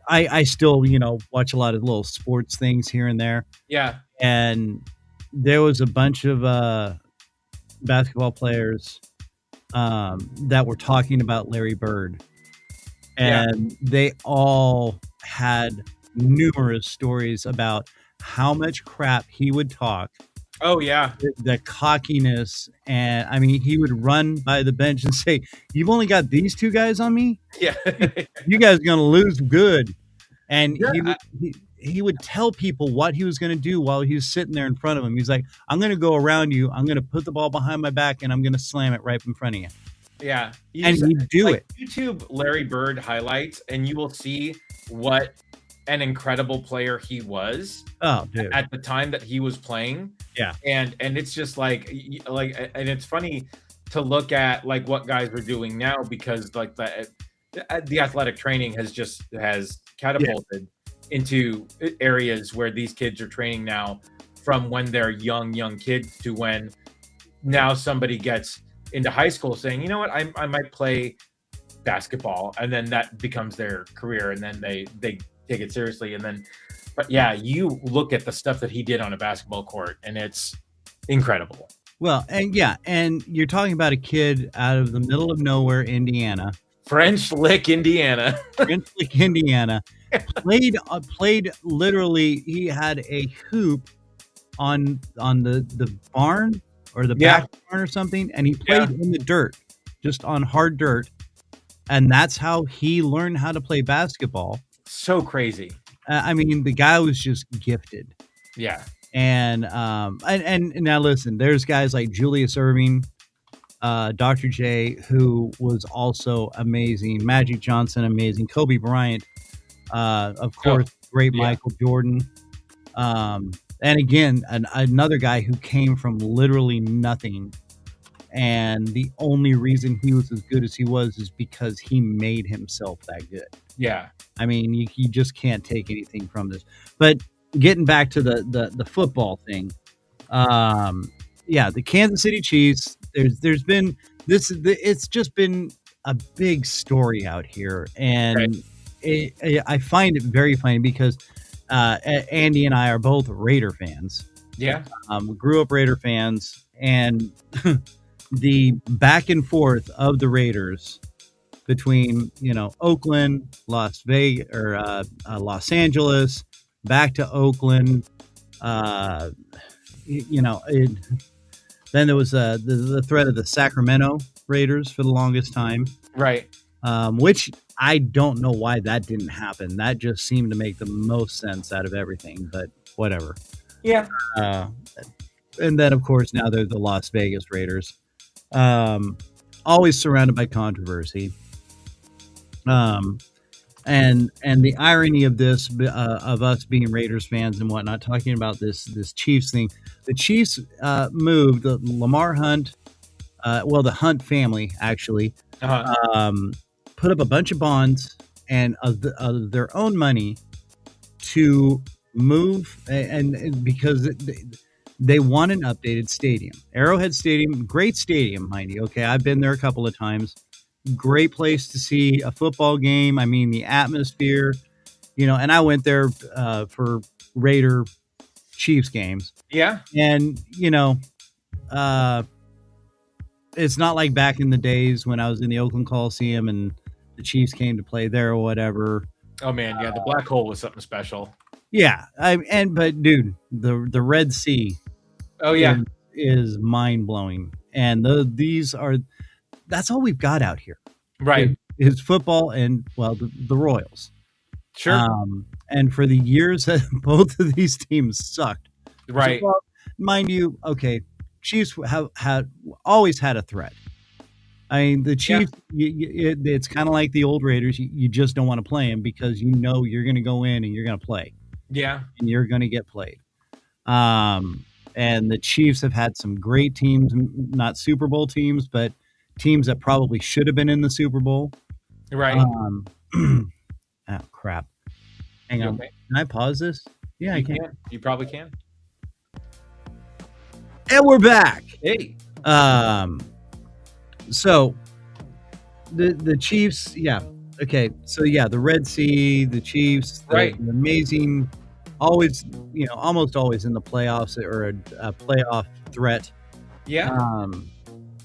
I still watch a lot of little sports things here and there. Yeah. And there was a bunch of basketball players that were talking about Larry Bird. And they all had numerous stories about how much crap he would talk. Oh, yeah. The cockiness. And I mean, he would run by the bench and say, "You've only got these two guys on me? Yeah. You guys are going to lose good." And he would tell people what he was going to do while he was sitting there in front of him. He's like, "I'm going to go around you. I'm going to put the ball behind my back and I'm going to slam it right in front of you." Yeah. And he'd do it. YouTube Larry Bird highlights and you will see what an incredible player he was at the time that he was playing. Yeah. And it's just like, and it's funny to look at like what guys are doing now because like the athletic training has catapulted into areas where these kids are training now from when they're young kids to when now somebody gets into high school saying, "You know what, I might play basketball," and then that becomes their career and then they take it seriously. And then, but yeah, you look at the stuff that he did on a basketball court and it's incredible. Well, and you're talking about a kid out of the middle of nowhere, Indiana. French Lick, Indiana. Played literally. He had a hoop on the barn or the back barn or something, and he played in the dirt, just on hard dirt, and that's how he learned how to play basketball. So crazy. I mean, the guy was just gifted. Yeah. And now listen, there's guys like Julius Erving, Dr. J, who was also amazing. Magic Johnson, amazing. Kobe Bryant, of course, great Michael Jordan. And again, another guy who came from literally nothing. And the only reason he was as good as he was is because he made himself that good. Yeah. I mean, you just can't take anything from this. But getting back to the football thing, Yeah, the Kansas City Chiefs. There's been it's just been a big story out here, and I find it very funny because Andy and I are both Raider fans. Yeah. We grew up Raider fans, and the back and forth of the Raiders between Oakland, Las Vegas, or Los Angeles, back to Oakland. Uh, then there was the threat of the Sacramento Raiders for the longest time, right? Which I don't know why that didn't happen. That just seemed to make the most sense out of everything, but whatever. Yeah. And then, of course, now they're the Las Vegas Raiders. Always surrounded by controversy. And the irony of this, of us being Raiders fans and whatnot, talking about this Chiefs thing. The Chiefs moved the Lamar Hunt, the Hunt family actually, put up a bunch of bonds and of their own money to move, and because they want an updated stadium. Arrowhead Stadium, great stadium, mind you. Okay, I've been there a couple of times. Great place to see a football game. I mean, the atmosphere, and I went there for Raider Chiefs games. Yeah. And, it's not like back in the days when I was in the Oakland Coliseum and the Chiefs came to play there or whatever. Oh man, yeah, the black hole was something special. Yeah, but dude, the Red Sea. Oh yeah, is mind blowing, and that's all we've got out here. Right, is football and the Royals. Sure. And for the years that both of these teams sucked. Right. So, mind you, okay, Chiefs have always had a threat. I mean, the Chiefs, it's kind of like the old Raiders. You just don't want to play them because you're going to go in and you're going to play. Yeah. And you're going to get played. And the Chiefs have had some great teams, not Super Bowl teams, but teams that probably should have been in the Super Bowl. Right. Oh, crap. Hang on. Okay? Can I pause this? Yeah, I can. You probably can. And we're back. Hey. So the Chiefs, yeah. Okay. So yeah, the Red Sea, the Chiefs, right. The amazing, always, almost always in the playoffs or a playoff threat. Yeah.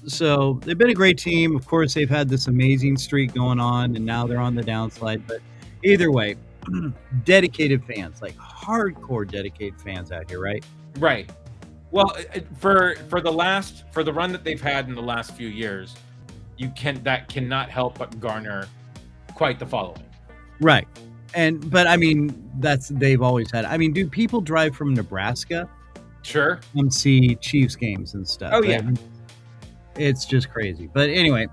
So they've been a great team. Of course, they've had this amazing streak going on, and now they're on the downslide. But either way, dedicated fans, like hardcore dedicated fans out here, right? Right. Well, for the run that they've had in the last few years, that cannot help but garner quite the following. Right. But I mean, they've always had. I mean, do people drive from Nebraska? Sure. And see Chiefs games and stuff. Oh yeah. It's just crazy. But anyway,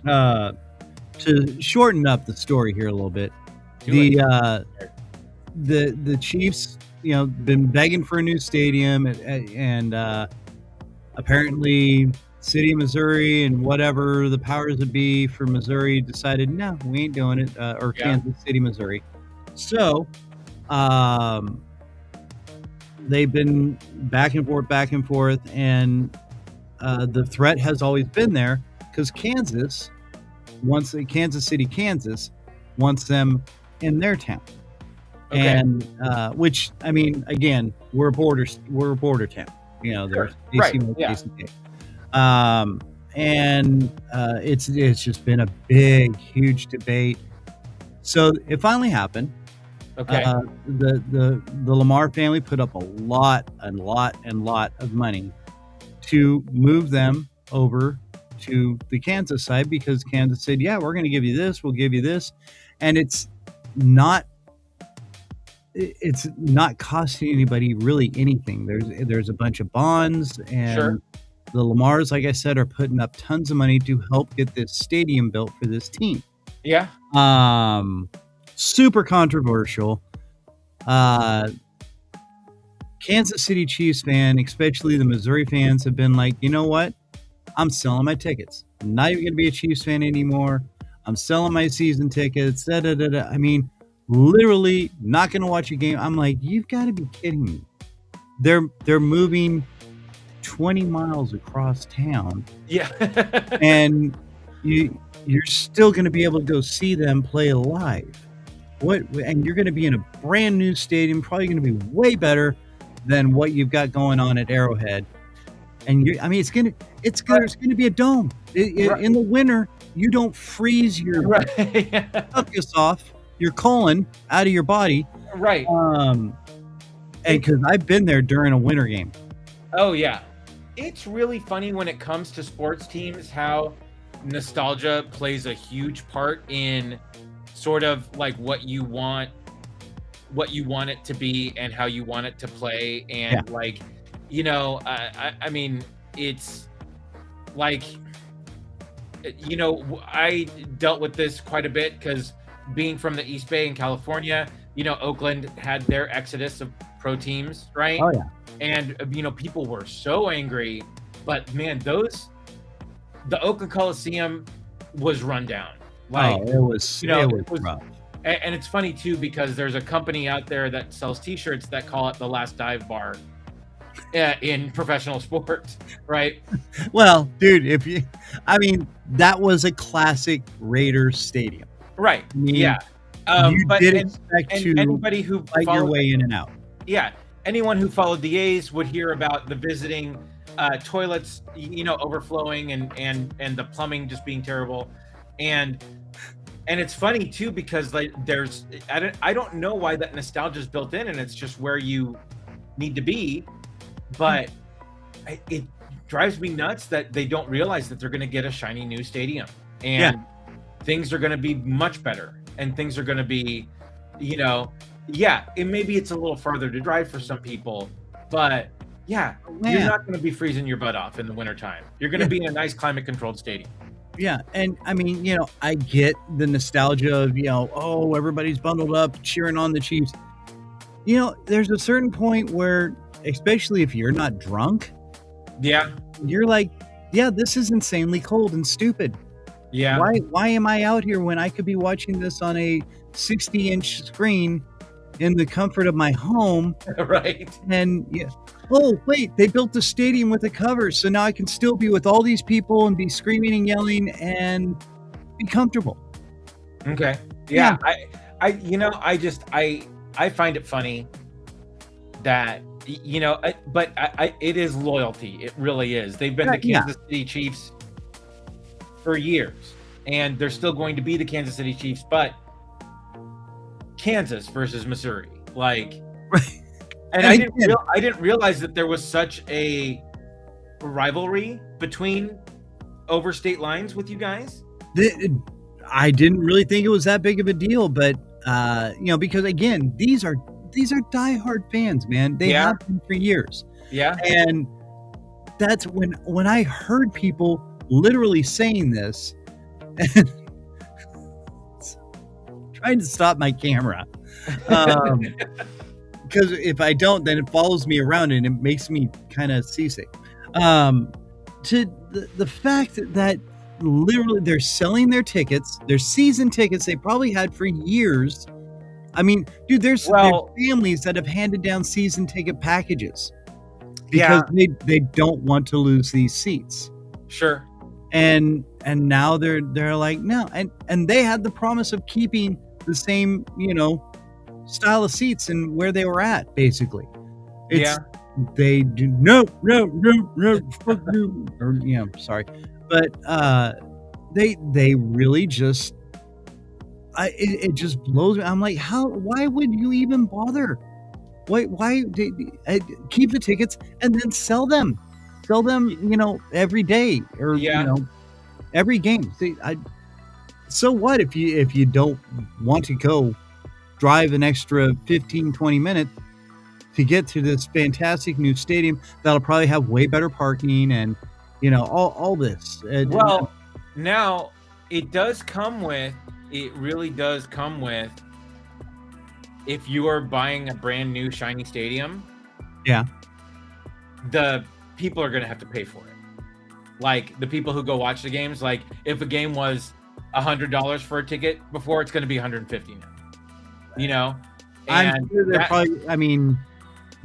to shorten up the story here a little bit, the Chiefs, been begging for a new stadium, and apparently City of Missouri and whatever the powers that be for Missouri decided, no, we ain't doing it, or Kansas City, Missouri. So they've been back and forth, and the threat has always been there because Kansas City, Kansas wants them in their town. Okay. And which, I mean, again, we're a border town. There's AC. And it's just been a big, huge debate. So it finally happened. Okay. The Lamar family put up a lot of money to move them over to the Kansas side because Kansas said, yeah, we're going to give you this. We'll give you this. And it's not costing anybody really anything. There's a bunch of bonds, and the Lamars, like I said, are putting up tons of money to help get this stadium built for this team. Yeah. Super controversial. Kansas City Chiefs fan, especially the Missouri fans, have been like, you know what? I'm selling my tickets. I'm not even going to be a Chiefs fan anymore. I'm selling my season tickets. I mean, literally not going to watch a game. I'm like, you've got to be kidding me. they're moving 20 miles across town. Yeah. And you're still going to be able to go see them play live. And you're going to be in a brand new stadium, probably going to be way better than what you've got going on at Arrowhead. And it's going to be a dome. In the winter, you don't freeze your mucus off, your colon out of your body. Right. And because I've been there during a winter game. Oh yeah. It's really funny when it comes to sports teams, how nostalgia plays a huge part in sort of like what you want it to be and how you want it to play. And like, you know, I mean, it's like, you know, I dealt with this quite a bit because being from the East Bay in California, you know, Oakland had their exodus of pro teams, right? Oh yeah. And, you know, people were so angry, but man, the Oakland Coliseum was run down. Like, it was rough. And it's funny too, because there's a company out there that sells t-shirts that call it the last dive bar in professional sports, right? Well, dude, that was a classic Raiders stadium. Right. I mean, yeah. You did expect to anybody who fight your way in and out. Yeah. Anyone who followed the A's would hear about the visiting toilets, you know, overflowing and the plumbing just being terrible. And it's funny too, because like I don't know why that nostalgia is built in, and it's just where you need to be. But it drives me nuts that they don't realize that they're going to get a shiny new stadium, and things are going to be much better, and things are going to be, you know, maybe it's a little farther to drive for some people, but you're not going to be freezing your butt off in the wintertime. You're going to be in a nice climate controlled stadium. Yeah. And I mean, you know, I get the nostalgia of, you know, everybody's bundled up cheering on the Chiefs. You know, there's a certain point where, especially if you're not drunk, you're like, this is insanely cold and stupid. Yeah. Why am I out here when I could be watching this on a 60-inch screen in the comfort of my home? Right. And oh wait, they built the stadium with a cover, so now I can still be with all these people and be screaming and yelling and be comfortable. Okay. Yeah. I find it funny that, you know, but it is loyalty. It really is. They've been the Kansas City Chiefs for years, and they're still going to be the Kansas City Chiefs, but Kansas versus Missouri, like, and I didn't realize that there was such a rivalry between over state lines with you guys. I didn't really think it was that big of a deal, but you know, because again, these are diehard fans, man. They have been for years. Yeah. And that's when I heard people literally saying this, and trying to stop my camera, because if I don't, then it follows me around and it makes me kind of seasick. To the fact that literally they're selling their tickets, their season tickets they probably had for years. I mean, dude, there's families that have handed down season ticket packages because they don't want to lose these seats. Sure. And now they're like, no, and they had the promise of keeping the same, you know, style of seats and where they were at, basically. They do no, fuck you, or sorry, but they really just, it just blows me. I'm like, why would you even bother? Why keep the tickets and then sell them, you know, every day or you know, every game. See, so what if you don't want to go drive an extra 15-20 minutes to get to this fantastic new stadium that'll probably have way better parking and, you know, all this. Now it really does come with, if you are buying a brand new shiny stadium, the people are going to have to pay for it. Like the people who go watch the games, like if a game was $100 for a ticket before, it's going to be $150 now, you know? And I'm sure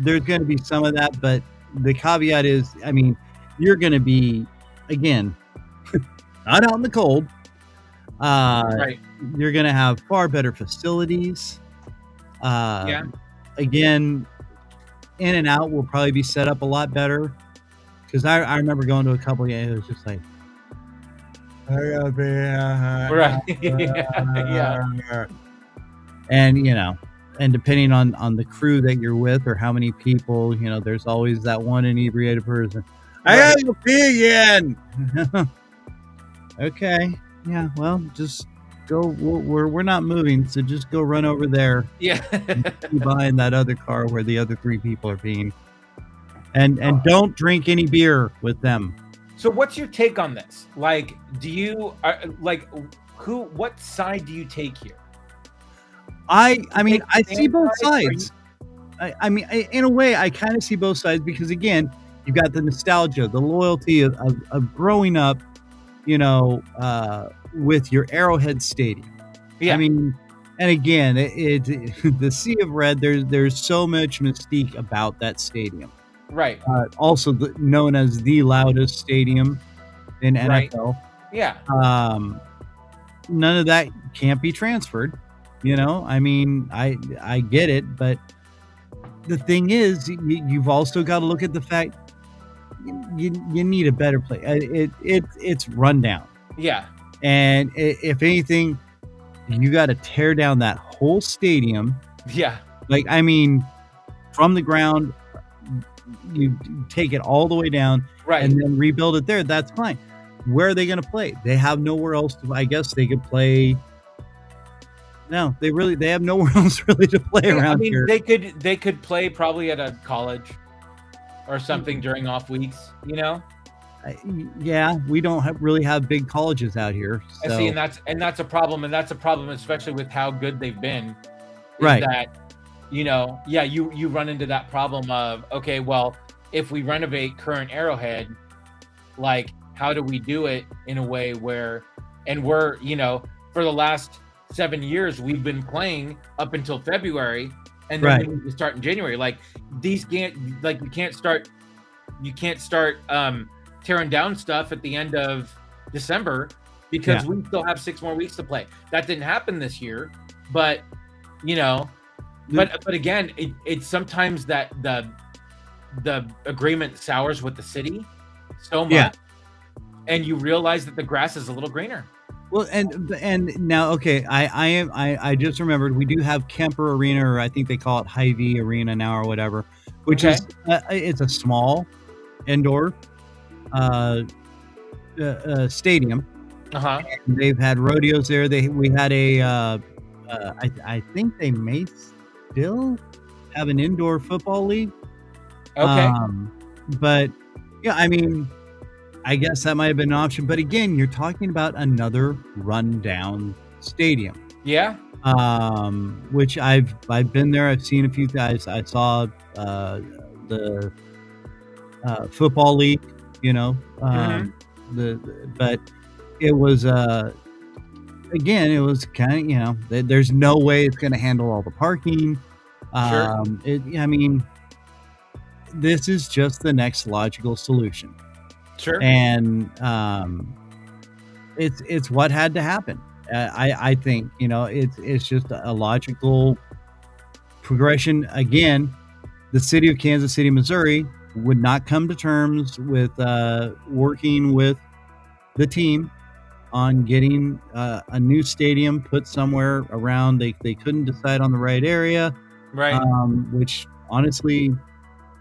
there's going to be some of that, but the caveat is, I mean, you're going to be, again, not out in the cold. Right. You're going to have far better facilities. Yeah. Again, in and out will probably be set up a lot better. Because I remember going to a couple of games, it was just like, Right. Yeah. And, you know, and depending on the crew that you're with or how many people, you know, there's always that one inebriated person. I Right. gotta go pee again. Okay. Yeah. Well, just go. We're not moving, so just go run over there Yeah. behind that other car where the other three people are being. And don't drink any beer with them. So what's your take on this? Like, do you what side do you take here? I mean, I see both sides. I mean, in a way, I kind of see both sides because, again, you've got the nostalgia, the loyalty of growing up, you know, with your Arrowhead Stadium. Yeah. I mean, and again, the Sea of Red, there's so much mystique about that stadium. Right. Also known as the loudest stadium in NFL. Yeah. None of that can't be transferred. You know, I mean, I get it, but the thing is, you've also got to look at the fact you need a better place. It's rundown. Yeah. And if anything, you got to tear down that whole stadium. Yeah. Like, I mean, from the ground, you take it all the way down, right, and then rebuild it there. That's fine. Where are they going to play? They have nowhere else to. I guess they could play. No, they have nowhere else really to play around here. They could play probably at a college or something during off weeks. You know. Yeah, we don't really have big colleges out here. So. And that's a problem, especially with how good they've been. Right. That, you know, yeah, you run into that problem of, okay, well, if we renovate current Arrowhead, like, how do we do it in a way where, and we're, you know, for the last 7 years, we've been playing up until February, and then we need to start in January. Like, these can't, like, you can't start tearing down stuff at the end of December because we still have 6 more weeks to play. That didn't happen this year, but, you know, but again, it's sometimes that the agreement sours with the city so much, and you realize that the grass is a little greener. Well, and now, okay, I just remembered we do have Kemper Arena, or I think they call it Hy-Vee Arena now or whatever, which is it's a small indoor stadium. They've had rodeos there. We had I think they may still have an indoor football league. But yeah, I mean, I guess that might have been an option. But again, you're talking about another rundown stadium. Yeah. Which I've been there. I've seen a few guys. I saw the football league. You know, but it was again, it was kind of, you know, there's no way it's going to handle all the parking. I mean, this is just the next logical solution. Sure. And it's what had to happen. I think, you know, it's just a logical progression. Again, the city of Kansas City, Missouri would not come to terms with working with the team on getting a new stadium put somewhere around. They couldn't decide on the right area, right? Which honestly,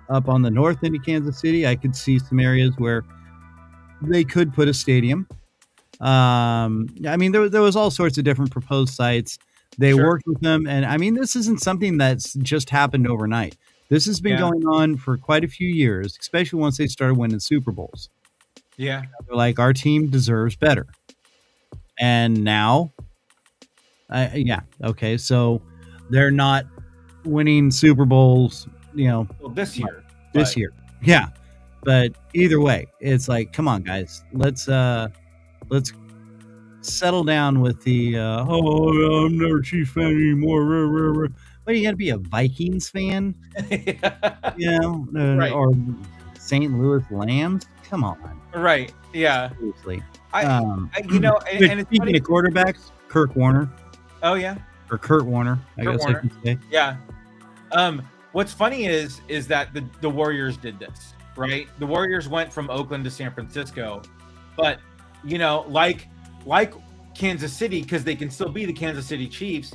up on the north end of Kansas City, I could see some areas where they could put a stadium. I mean, there was all sorts of different proposed sites. They worked with them, and I mean, this isn't something that's just happened overnight. This has been going on for quite a few years, especially once they started winning Super Bowls. Yeah. They're like, our team deserves better. And now, okay, so they're not winning Super Bowls, you know. Well, this year. Yeah. But either way, it's like, come on, guys. Let's settle down with the, I'm never a Chiefs fan anymore. What, you got to be a Vikings fan? Yeah. Right. Or St. Louis Lambs? Come on. Right. Yeah. Seriously. And it's speaking of quarterbacks, Kurt Warner. Oh yeah. Or Kurt Warner, I guess I can say. Yeah. What's funny is that the Warriors did this, right? The Warriors went from Oakland to San Francisco, but like Kansas City, because they can still be the Kansas City Chiefs.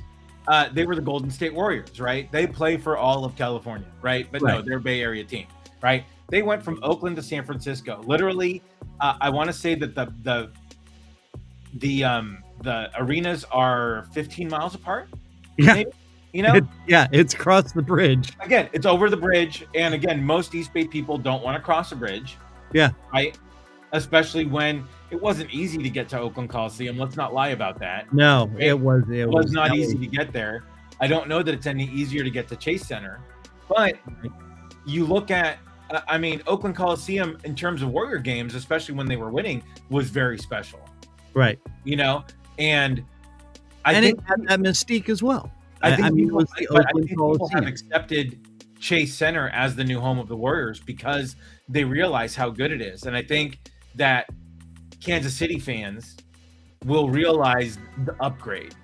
They were the Golden State Warriors, right? They play for all of California, right? But no, they're a Bay Area team, right? They went from Oakland to San Francisco. Literally, I want to say that the arenas are 15 miles apart. Yeah. Maybe? It's across the bridge. Again, it's over the bridge. And again, most East Bay people don't want to cross a bridge. Yeah. Right? Especially when it wasn't easy to get to Oakland Coliseum. Let's not lie about that. No, right? it was not easy to get there. I don't know that it's any easier to get to Chase Center. But you look at, Oakland Coliseum in terms of Warrior games, especially when they were winning, was very special. Right. And I think it had that mystique as well. I think people have accepted Chase Center as the new home of the Warriors because they realize how good it is. And I think that Kansas City fans will realize the upgrade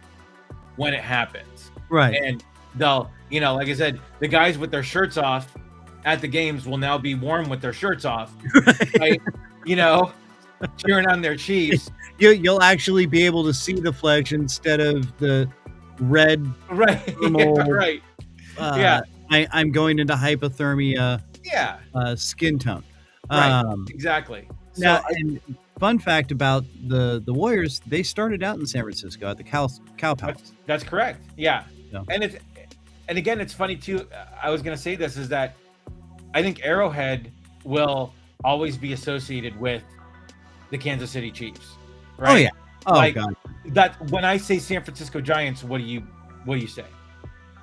when it happens. Right. And they'll, like I said, the guys with their shirts off at the games will now be warm with their shirts off. Right? Cheering on their Chiefs. You'll actually be able to see the flesh instead of the red. Right. Thermal, right. I'm going into hypothermia. Yeah. Skin tone. Right. Exactly. Now, and fun fact about the Warriors, they started out in San Francisco at the Cow Palace. That's correct. Yeah. So. And again, it's funny too. I was going to say this is that I think Arrowhead will always be associated with the Kansas City Chiefs. Right? Oh yeah. Oh God. That when I say San Francisco Giants, what do you say?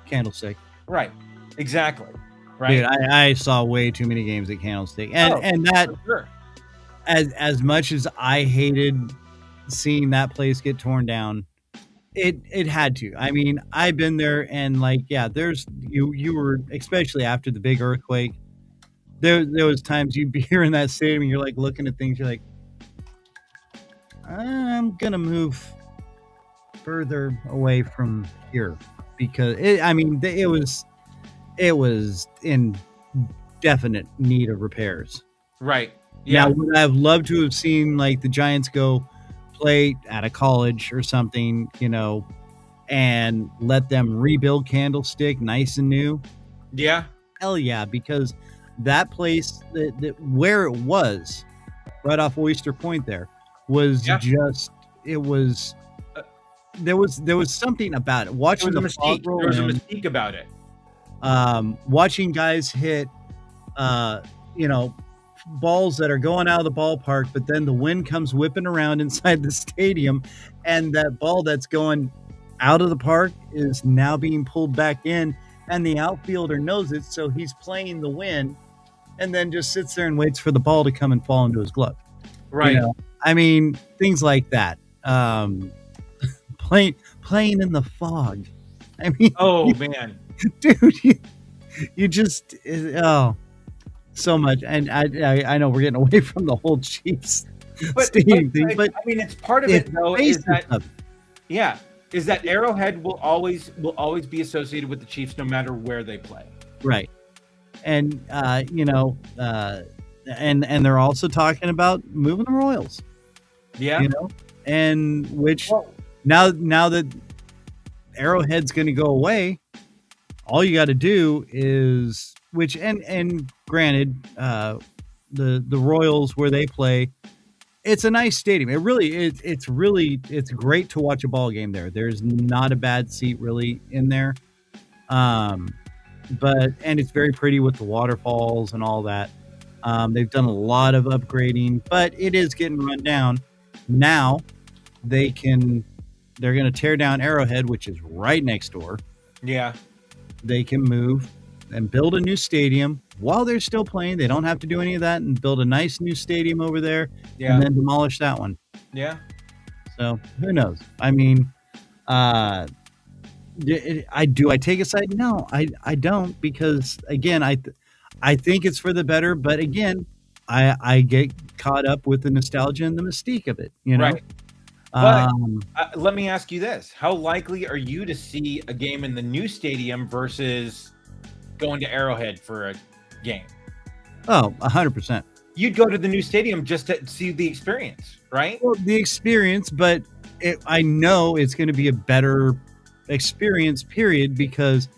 Candlestick. Right. Exactly. Right. Dude, I saw way too many games at Candlestick, and that sure. as much as I hated seeing that place get torn down, it had to. I've been there, and there's you were, especially after the big earthquake. There was times you'd be here in that stadium, and you're like looking at things, you're like, I'm gonna move further away from here because it was in definite need of repairs. Right. Yeah. Now, would I have loved to have seen the Giants go play at a college or something, and let them rebuild Candlestick nice and new? Yeah. Hell yeah, because that place, where it was, right off Oyster Point there, was just, it was, there was something about it. Watching there was a mystique about it. Watching guys hit, balls that are going out of the ballpark, but then the wind comes whipping around inside the stadium, and that ball that's going out of the park is now being pulled back in, and the outfielder knows it, so he's playing the wind, and then just sits there and waits for the ball to come and fall into his glove. Right. Things like that. Playing in the fog. Oh man, dude, you just so much. And I know we're getting away from the whole Chiefs stadium thing, but it's part of it though. Is that Arrowhead will always be associated with the Chiefs no matter where they play. Right. And and they're also talking about moving the Royals. Yeah. And which now that Arrowhead's going to go away, all you got to do is and granted, the Royals where they play, it's a nice stadium. It really is. It's great to watch a ball game there. There's not a bad seat really in there. And it's very pretty with the waterfalls and all that. They've done a lot of upgrading, but it is getting run down. Now they're going to tear down Arrowhead, which is right next door. Yeah. They can move and build a new stadium while they're still playing. They don't have to do any of that and build a nice new stadium over there and then demolish that one. Yeah. So who knows? I take a side? No, I don't, because again, I think it's for the better, but again, I get caught up with the nostalgia and the mystique of it, you know. Right. But let me ask you this: how likely are you to see a game in the new stadium versus going to Arrowhead for a game? Oh, 100%. You'd go to the new stadium just to see the experience, right? Well, the experience, but I know it's going to be a better experience, period, because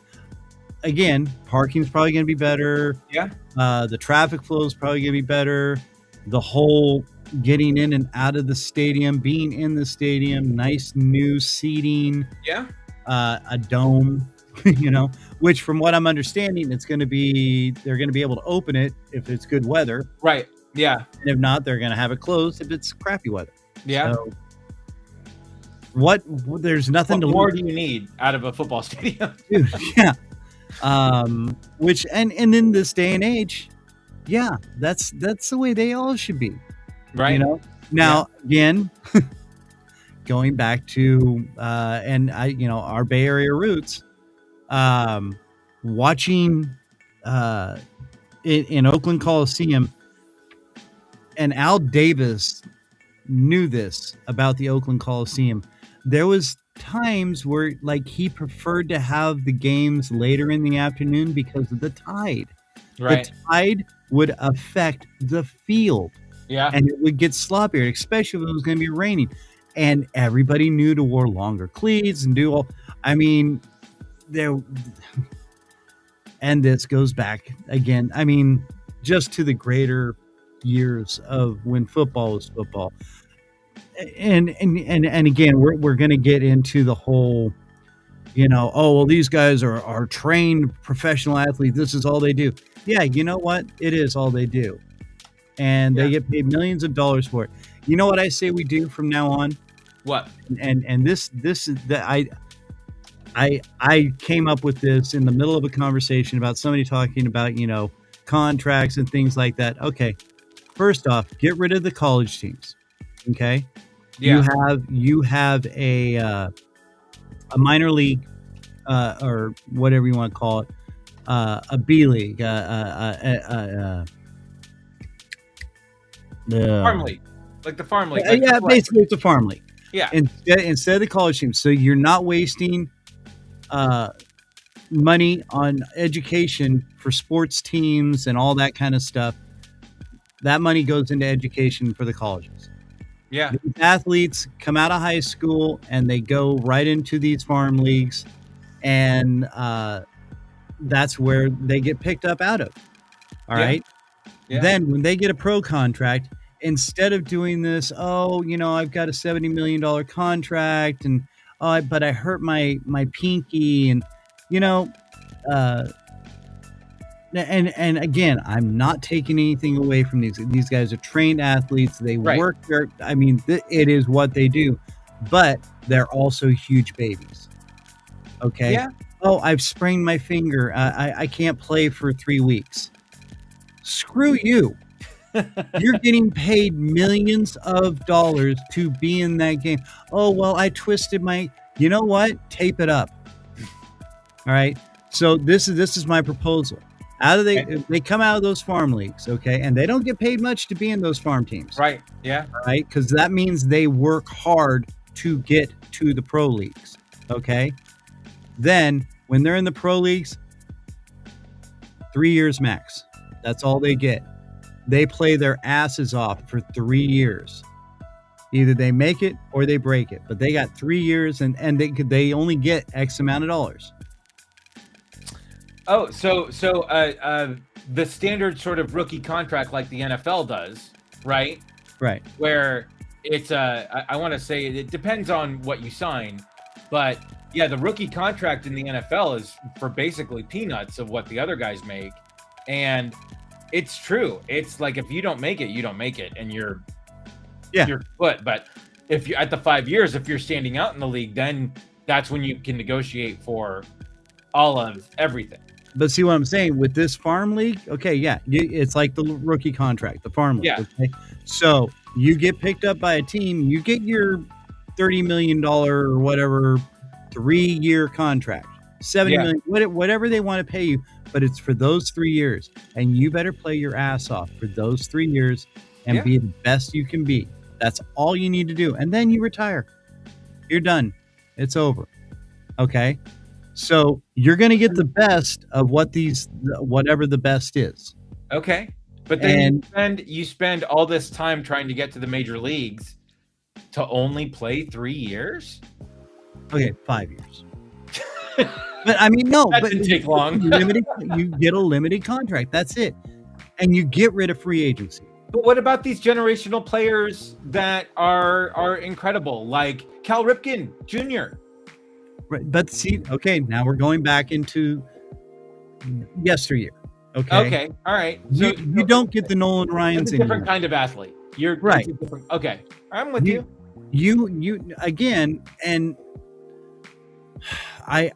again, parking's probably going to be better. Yeah. The traffic flow is probably going to be better. The whole getting in and out of the stadium, being in the stadium, nice new seating. Yeah. A dome, you know, which from what I'm understanding, they're going to be able to open it if it's good weather. Right. Yeah. And if not, they're going to have it closed if it's crappy weather. Yeah. So there's nothing what more do you need out of a football stadium? Dude, yeah. Which and in this day and age, yeah, that's the way they all should be. Right. You know? Now, again, going back to and our Bay Area roots, watching in Oakland Coliseum, and Al Davis knew this about the Oakland Coliseum. There was times where like he preferred to have the games later in the afternoon because of the tide. Right. The tide would affect the field. Yeah. And it would get sloppier, especially if it was going to be raining. And everybody knew to wear longer cleats and do all. I mean, and this goes back again. I mean, just to the greater years of when football was football. And again, we're going to get into the whole, oh, well, these guys are trained professional athletes. This is all they do. Yeah, you know what? It is all they do. And they get paid millions of dollars for it. You know what I say we do from now on? What? And this is that I came up with this in the middle of a conversation about somebody talking about, contracts and things like that. Okay. First off, get rid of the college teams. Okay. Yeah. You have a minor league, or whatever you want to call it, a B league, the farm league, like the farm league. Like basically it's a farm league. Yeah. Instead of the college teams, so you're not wasting money on education for sports teams and all that kind of stuff. That money goes into education for the colleges. Yeah. These athletes come out of high school and they go right into these farm leagues, and that's where they get picked up out of. All right. Yeah. Then when they get a pro contract, instead of doing this, I've got a $70 million contract, and but I hurt my pinky, and and again, I'm not taking anything away from these. These guys are trained athletes. They work there. I mean, it is what they do, but they're also huge babies. Okay. Yeah. Oh, I've sprained my finger. I can't play for 3 weeks. Screw you. You're getting paid millions of dollars to be in that game. Oh, well, I twisted you know what? Tape it up. All right. So this is my proposal. They come out of those farm leagues, okay, and they don't get paid much to be in those farm teams. Right. Yeah. Right. Because that means they work hard to get to the pro leagues. Okay. Then when they're in the pro leagues, 3 years max. That's all they get. They play their asses off for 3 years. Either they make it or they break it. But they got 3 years, and they only get X amount of dollars. Oh, so the standard sort of rookie contract like the NFL does, right? Right. Where it's I want to say it depends on what you sign, but yeah, the rookie contract in the NFL is for basically peanuts of what the other guys make, and it's true. It's like if you don't make it, you don't make it, and you're foot. But if you're at the 5 years, if you're standing out in the league, then that's when you can negotiate for all of everything. But see what I'm saying with this farm league? Okay, yeah, it's like the rookie contract, the farm league. Yeah. Okay? So you get picked up by a team, you get your $30 million or whatever 3-year contract, 70 million, whatever they want to pay you, but it's for those 3 years, and you better play your ass off for those 3 years and be the best you can be. That's all you need to do, and then you retire. You're done. It's over. Okay, so you're going to get the best of whatever the best is. Okay, but then you spend all this time trying to get to the major leagues to only play 3 years. Okay, 5 years. But I mean, no, that didn't take long. You get a limited contract. That's it, and you get rid of free agency. But what about these generational players that are incredible, like Cal Ripken Jr.? Right, but see, okay, now we're going back into yesteryear. Okay, all right. So you don't get the Nolan Ryans. It's a different kind of athlete. You're right. Okay, I'm with you. You again, and I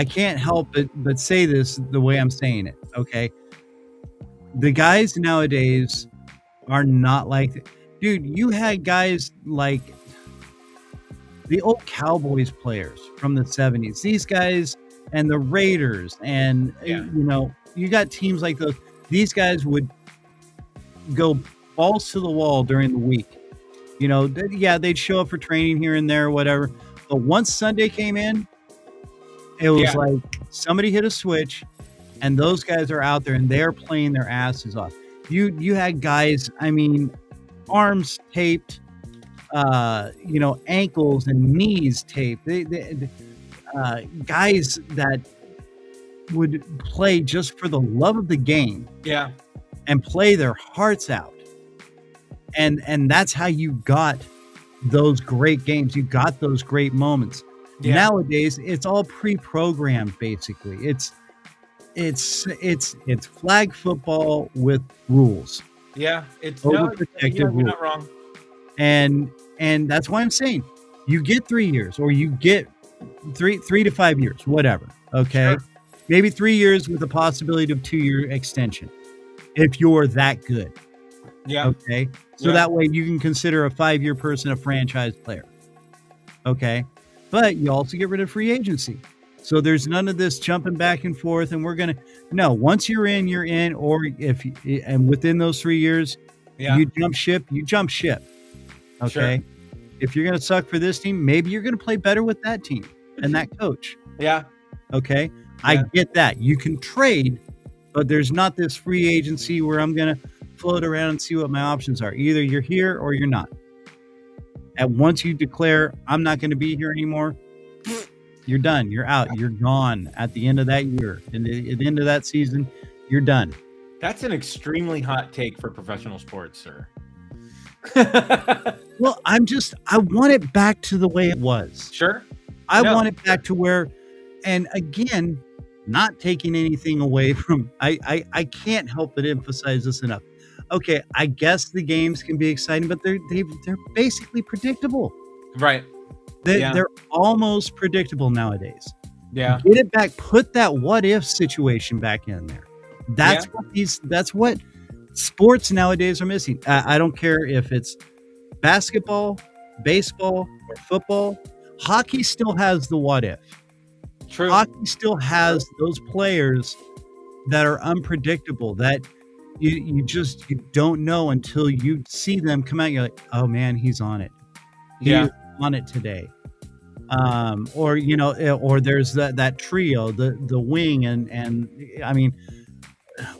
can't help but say this the way I'm saying it. Okay, the guys nowadays are not like, dude. You had guys like the old Cowboys players from the 70s. These guys and the Raiders, and you got teams like those. These guys would go balls to the wall during the week. They'd show up for training here and there, or whatever. But once Sunday came in, it was like somebody hit a switch, and those guys are out there and they're playing their asses off. You had guys, I mean, arms taped, ankles and knees taped. Guys that would play just for the love of the game, and play their hearts out, and that's how you got those great games. You got those great moments. Nowadays, it's all pre-programmed. Basically, it's flag football with rules. It's overprotective rules. You're not wrong. And that's why I'm saying you get 3 years, or you get three to 5 years, whatever. Okay, sure. Maybe 3 years with a possibility of 2-year extension if you're that good. Okay, so that way you can consider a 5-year person a franchise player. Okay, but you also get rid of free agency, so there's none of this jumping back and forth. And once you're in, you're in. Or and within those 3 years, you jump ship. Okay. Sure. If you're going to suck for this team, maybe you're going to play better with that team and that coach. Okay. I get that. You can trade, but there's not this free agency where I'm going to float around and see what my options are. Either you're here or you're not. And once you declare, I'm not going to be here anymore, you're done. You're out. You're gone at the end of that year. And at the end of that season, you're done. That's an extremely hot take for professional sports, sir. Well, I want it back to the way it was. Sure. I want it back to where, and again, not taking anything away from, I can't help but emphasize this enough. Okay, I guess the games can be exciting, but they're basically predictable. Right. They're almost predictable nowadays. Yeah. Get it back. Put that what if situation back in there. That's what sports nowadays are missing. I don't care if it's basketball, baseball, or football. Hockey still has the what if. True. Hockey still has those players that are unpredictable, that you don't know until you see them come out. You're like, oh man, he's on it. He's on it today. Or there's that trio, the wing and I mean,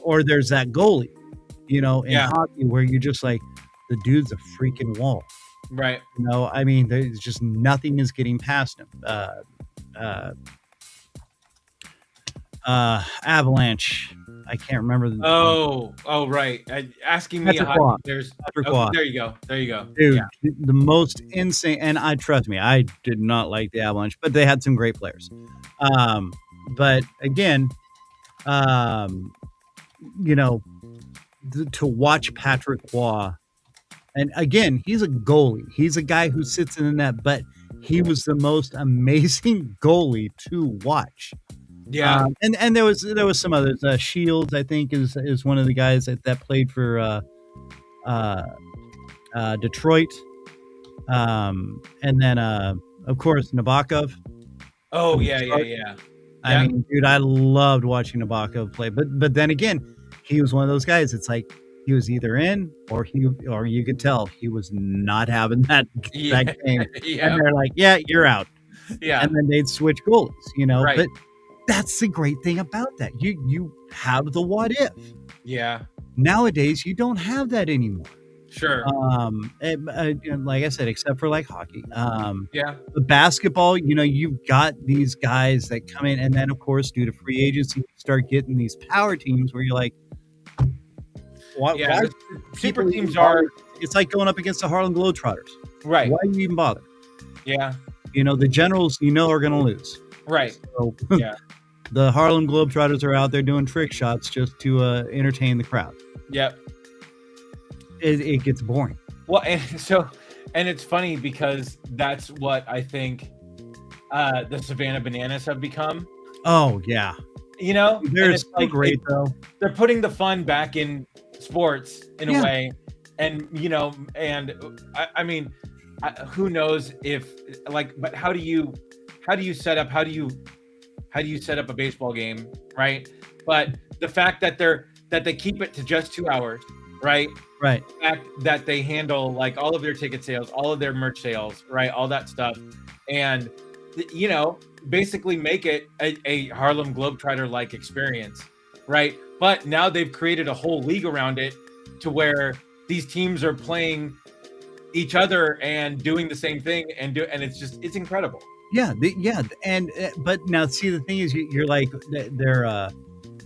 or there's that goalie, in hockey where you're just like, the dude's a freaking wall. Right. I mean, there's just nothing is getting past him. Avalanche. I can't remember. Right. Asking me. There's. There you go. Dude, the most insane. And trust me, I did not like the Avalanche, but they had some great players. But again, to watch Patrick Roy, and again, he's a goalie. He's a guy who sits in the net, but he was the most amazing goalie to watch. Yeah, and there was some others. Shields, I think, is one of the guys that played for Detroit. And then of course, Nabokov. Oh yeah. I mean, dude, I loved watching Nabokov play, but then again, he was one of those guys. It's like he was either in or you could tell he was not having that game. Yeah. And they're like, yeah, you're out. Yeah. And then they'd switch goalies, you know. Right. But that's the great thing about that. You have the what if. Yeah. Nowadays, you don't have that anymore. Sure. Like I said, except for like hockey. Yeah. The basketball, you know, you've got these guys that come in, and then of course, due to free agency, you start getting these power teams where you're like, why super teams are. It's like going up against the Harlem Globetrotters. Right. Why do you even bother? Yeah. You know, the Generals, you know, are going to lose. Right. So, yeah. The Harlem Globetrotters are out there doing trick shots just to entertain the crowd. Yep. It gets boring. Well, and it's funny because that's what I think the Savannah Bananas have become. Oh yeah. You know, they're so like, great though. They're putting the fun back in sports in a way, and you know, and I mean, who knows if like, but how do you set up a baseball game, right? But the fact that they keep it to just 2 hours, right? Right. The fact that they handle like all of their ticket sales, all of their merch sales, right? All that stuff, and you know, basically make it a Harlem Globetrotter like experience, right? But now they've created a whole league around it to where these teams are playing each other and doing the same thing, and it's incredible. Yeah, and but now see, the thing is, you're like they're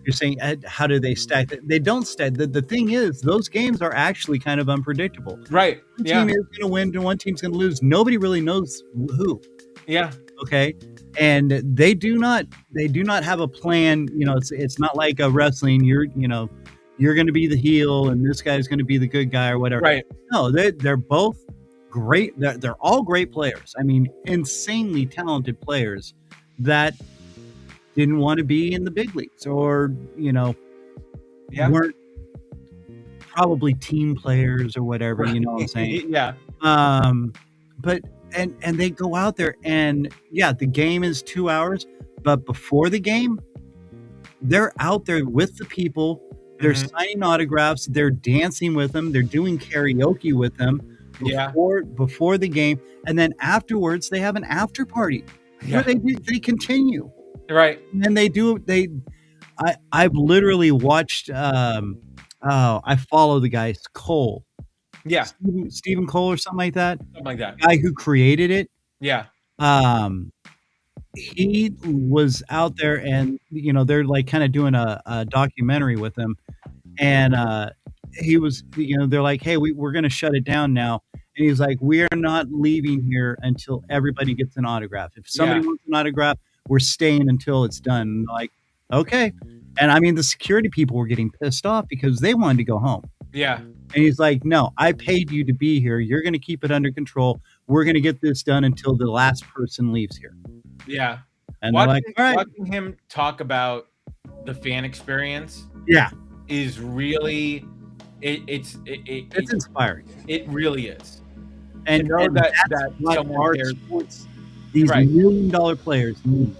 you're saying how do they stack? They don't stack. The thing is, those games are actually kind of unpredictable. Right. One team is going to win and one team's going to lose. Nobody really knows who. Yeah. Okay. And they do not have a plan. You know, it's not like a wrestling. You're going to be the heel and this guy's going to be the good guy or whatever. Right. No, they're both great. They're all great players. I mean, insanely talented players that didn't want to be in the big leagues or, you know, weren't probably team players or whatever, you know what I'm saying? Yeah. But and they go out there and the game is 2 hours, but before the game, they're out there with the people, they're signing autographs, they're dancing with them, they're doing karaoke with them before the game, and then afterwards they have an after party where they continue. Right. And I've literally watched I follow the guy Cole. Yeah. Stephen Cole or something like that. Something like that. The guy who created it. Yeah. He was out there and you know they're like kind of doing a documentary with him, and he was, you know, they're like, hey, we're going to shut it down now. And he's like, we are not leaving here until everybody gets an autograph. If somebody wants an autograph, we're staying until it's done. And like, okay. And I mean, the security people were getting pissed off because they wanted to go home. Yeah. And he's like, no, I paid you to be here. You're going to keep it under control. We're going to get this done until the last person leaves here. Yeah. And they're like, all right. Watching him talk about the fan experience is really, it's inspiring. It really is. And, that's what our sports, these $1 million players need.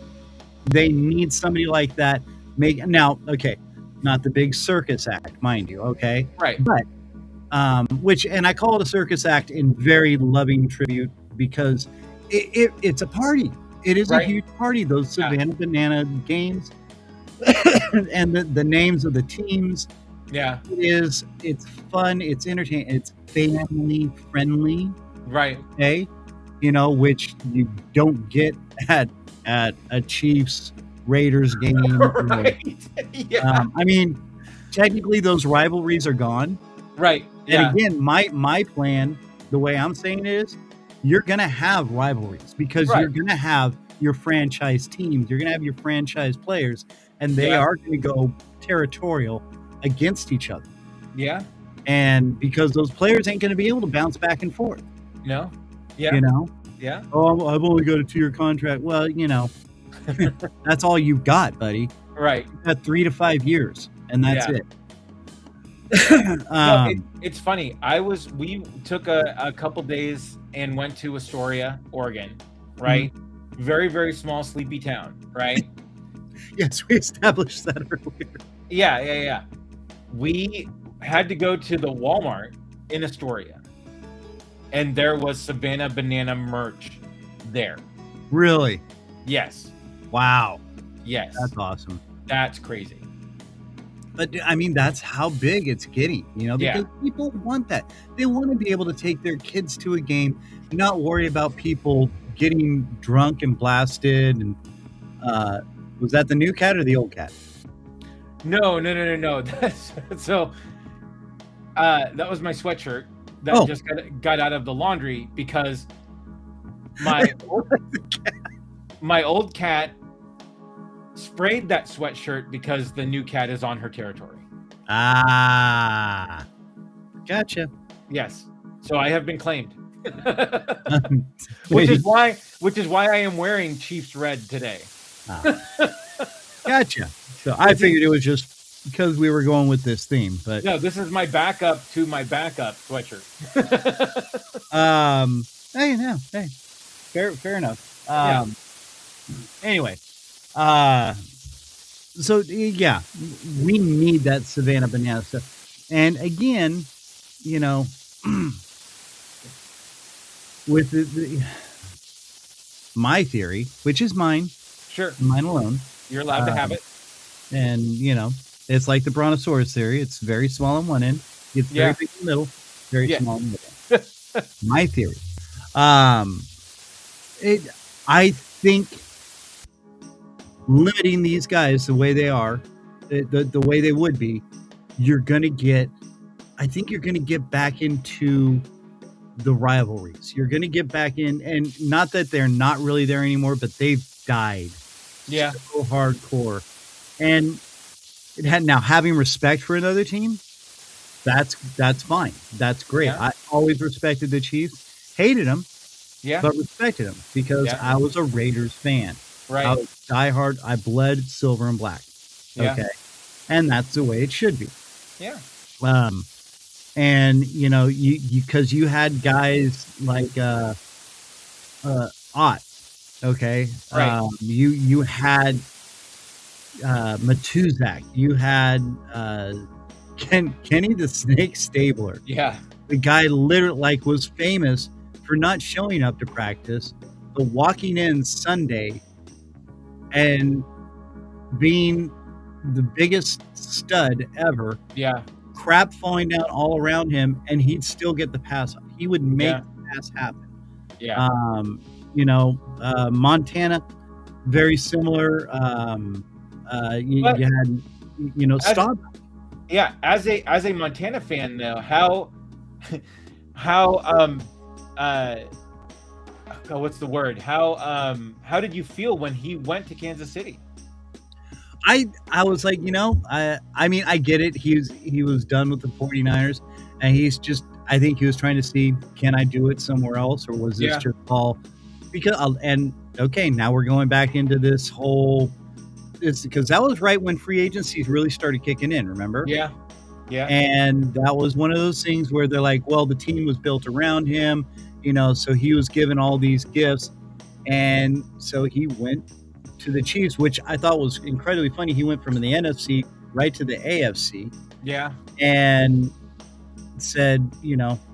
They need somebody like that. Okay, not the big circus act, mind you. Okay, right. But and I call it a circus act in very loving tribute because it's a party. It is a huge party. Those Savannah Banana games and the names of the teams. Yeah, it's fun. It's entertaining. It's family friendly. Right. Okay. You know, which you don't get at a Chiefs Raiders game. Right. Yeah. I mean, technically those rivalries are gone. Right. And again, my plan, the way I'm saying it is, you're gonna have rivalries because you're gonna have your franchise teams, you're gonna have your franchise players, and they are gonna go territorial against each other. Yeah. And because those players ain't gonna be able to bounce back and forth. No. Yeah. You know? Yeah. Oh, I've only got a 2-year contract. Well, you know, that's all you've got, buddy. Right. You've got 3 to 5 years, and that's it. It's funny. We took a couple days and went to Astoria, Oregon, right? Very, very small, sleepy town, right? Yes, we established that earlier. Yeah. We had to go to the Walmart in Astoria, and there was Savannah Banana merch there. Really? Yes. Wow. Yes. That's awesome. That's crazy. But I mean, that's how big it's getting, because people want that. They want to be able to take their kids to a game, not worry about people getting drunk and blasted. And was that the new cat or the old cat? No. So that was my sweatshirt that just got out of the laundry because my old cat sprayed that sweatshirt because the new cat is on her territory. Ah, gotcha. Yes. So I have been claimed. which is why I am wearing Chiefs red today. Gotcha. So I figured it was just because we were going with this theme, but no, this is my backup to my backup sweatshirt. Hey, fair enough. Anyway, so yeah, we need that Savannah Banana stuff, and again, with my theory, which is mine. Sure. Mine alone. You're allowed to have it. And, it's like the Brontosaurus theory. It's very small on one end. It's very big in the middle. Very small in the middle. My theory. I think limiting these guys the way they are, the way they would be, I think you're going to get back into the rivalries. You're going to get back in, and not that they're not really there anymore, but they've died. Yeah. So hardcore. And now having respect for another team, that's fine. That's great. Yeah. I always respected the Chiefs, hated them, but respected them because I was a Raiders fan. Right. I was diehard. I bled silver and black. Yeah. Okay. And that's the way it should be. Yeah. And because you had guys like Ott, okay, right. You had Matuzak, you had Kenny the Snake Stabler. Yeah, the guy literally was famous for not showing up to practice, but walking in Sunday and being the biggest stud ever. Yeah. Crap falling down all around him, and he'd still get the pass. He would make the pass happen. Yeah. Montana, very similar. You had, Staub. Yeah, as a Montana fan, though, what's the word? How did you feel when he went to Kansas City? I was like, I mean, I get it. He was done with the 49ers, and I think he was trying to see, can I do it somewhere else, or was this just all now we're going back into this whole, because that was right when free agencies really started kicking in, remember? Yeah. And that was one of those things where they're like, well, the team was built around him, so he was given all these gifts, and so he went to the Chiefs, which I thought was incredibly funny. He went from the NFC right to the AFC. Yeah. And said,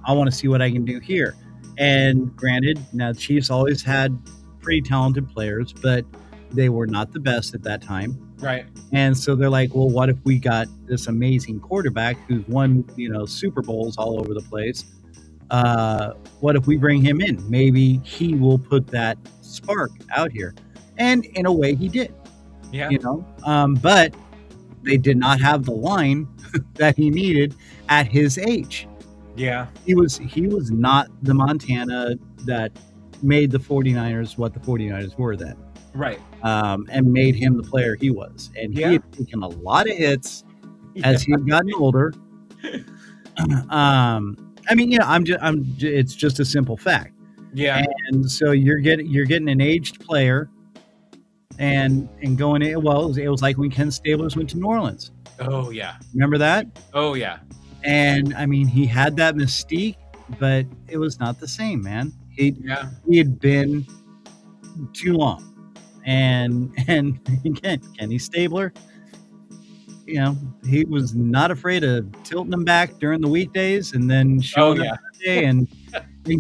I want to see what I can do here. And granted, now the Chiefs always had pretty talented players, but they were not the best at that time. Right. And so they're like, well, what if we got this amazing quarterback who's won, Super Bowls all over the place? What if we bring him in? Maybe he will put that spark out here. And in a way, he did. Yeah. But they did not have the line that he needed at his age. Yeah. He was not the Montana that made the 49ers what the 49ers were then. Right. And made him the player he was. And he had taken a lot of hits as he had gotten older. I mean, it's just a simple fact. Yeah. And so you're getting an aged player and going in. Well, it was like when Ken Stablers went to New Orleans. Oh yeah. Remember that? Oh yeah. And I mean, he had that mystique, but it was not the same, man. He had been too long. And again, Kenny Stabler, he was not afraid of tilting them back during the weekdays and then showing up Sunday and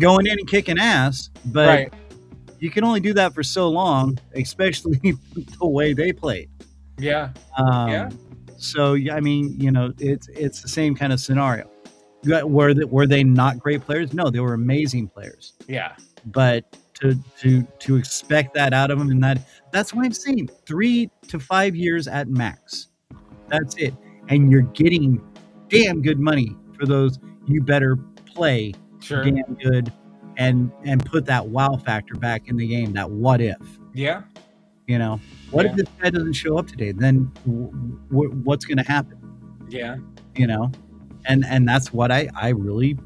going in and kicking ass. But you can only do that for so long, especially the way they played. Yeah. So I mean, it's the same kind of scenario. Were they not great players? No, they were amazing players. Yeah. But to expect that out of them, and that's why I'm saying 3 to 5 years at max. That's it. And you're getting damn good money for those. You better play damn good and put that wow factor back in the game. That what if? Yeah. What if this guy doesn't show up today? Then what's going to happen? Yeah. And that's what I believe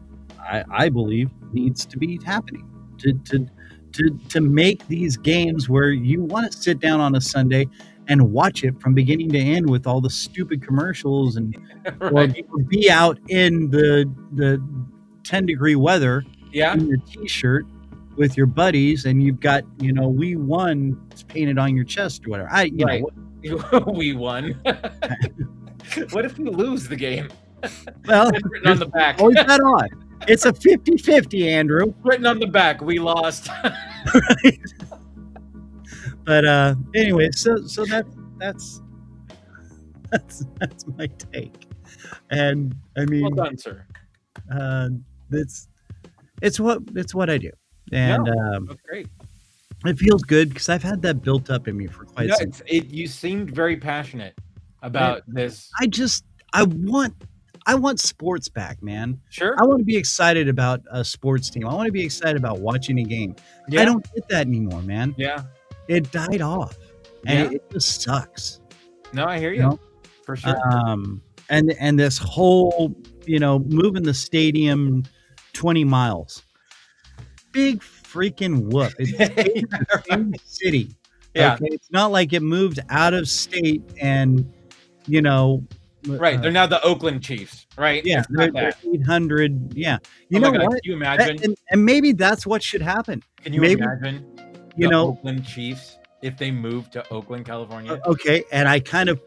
needs to be happening to make these games where you want to sit down on a Sunday and watch it from beginning to end with all the stupid commercials and or be out in the 10-degree weather in your t-shirt with your buddies, and you've got we won painted on your chest or whatever. We won. What if we lose the game? Well, it's written on the back. Always that on. It's a 50-50, Andrew. Written on the back, we lost. Right. But anyway, so that's my take. And I mean, well done, sir. It's what I do. And that's great. It feels good because I've had that built up in me for quite some time. You seemed very passionate about this. I want sports back, man. Sure. I want to be excited about a sports team. I want to be excited about watching a game. Yeah. I don't get that anymore, man. Yeah. It died off. And it just sucks. No, I hear you. For sure. And this whole, moving the stadium 20 miles. Big freaking whoop. It's the same city. Yeah. Okay? It's not like it moved out of state and, right. They're now the Oakland Chiefs, right? Yeah. They're 800. Yeah. You know what? Can you imagine? And maybe that's what should happen. Can you imagine the Oakland Chiefs if they moved to Oakland, California? Okay. And I kind of,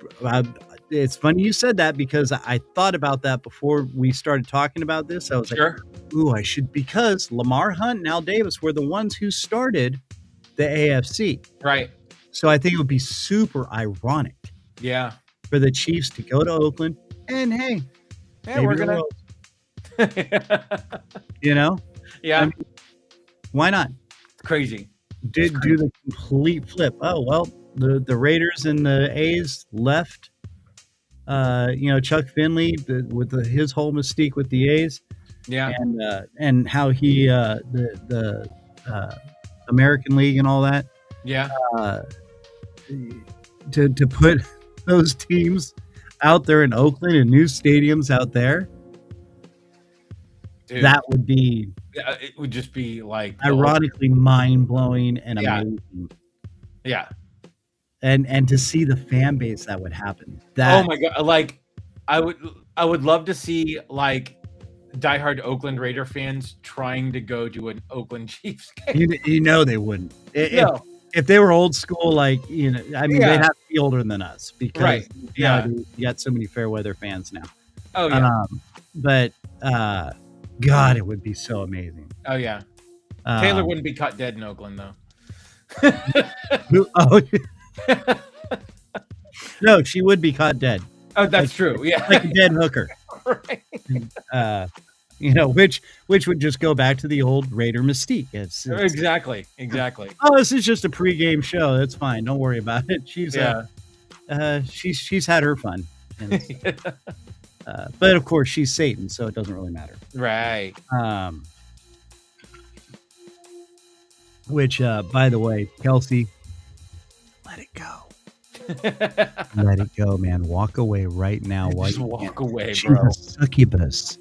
it's funny you said that because I thought about that before we started talking about this. I was like, ooh, I should, because Lamar Hunt and Al Davis were the ones who started the AFC. Right. So I think it would be super ironic. Yeah. For the Chiefs to go to Oakland and hey, we're going to, Yeah. I mean, why not? It's crazy. Do the complete flip. Oh, well, the Raiders and the A's left. Chuck Finley with his whole mystique with the A's. Yeah. And how he the American League and all that. Yeah. To put those teams out there in Oakland and new stadiums out there. Dude, that would be. It would just be like ironically mind blowing and amazing. Yeah. And to see the fan base that would happen. Oh my God. Like I would love to see like diehard Oakland Raider fans trying to go to an Oakland Chiefs game. They wouldn't. If they were old school, like, they'd have to be older than us because you got so many fair weather fans now. Oh yeah. But God, it would be so amazing. Oh yeah. Taylor wouldn't be caught dead in Oakland though. No, she would be caught dead. Oh, that's true. Yeah. Like a dead hooker. Right. Which would just go back to the old Raider mystique. It's exactly. Oh, this is just a pregame show. That's fine. Don't worry about it. She's had her fun. And, but of course she's Satan, so it doesn't really matter. Right. Which by the way, Kelsey, let it go. Let it go, man. Walk away right now. Just walk away, She's bro. a succubus.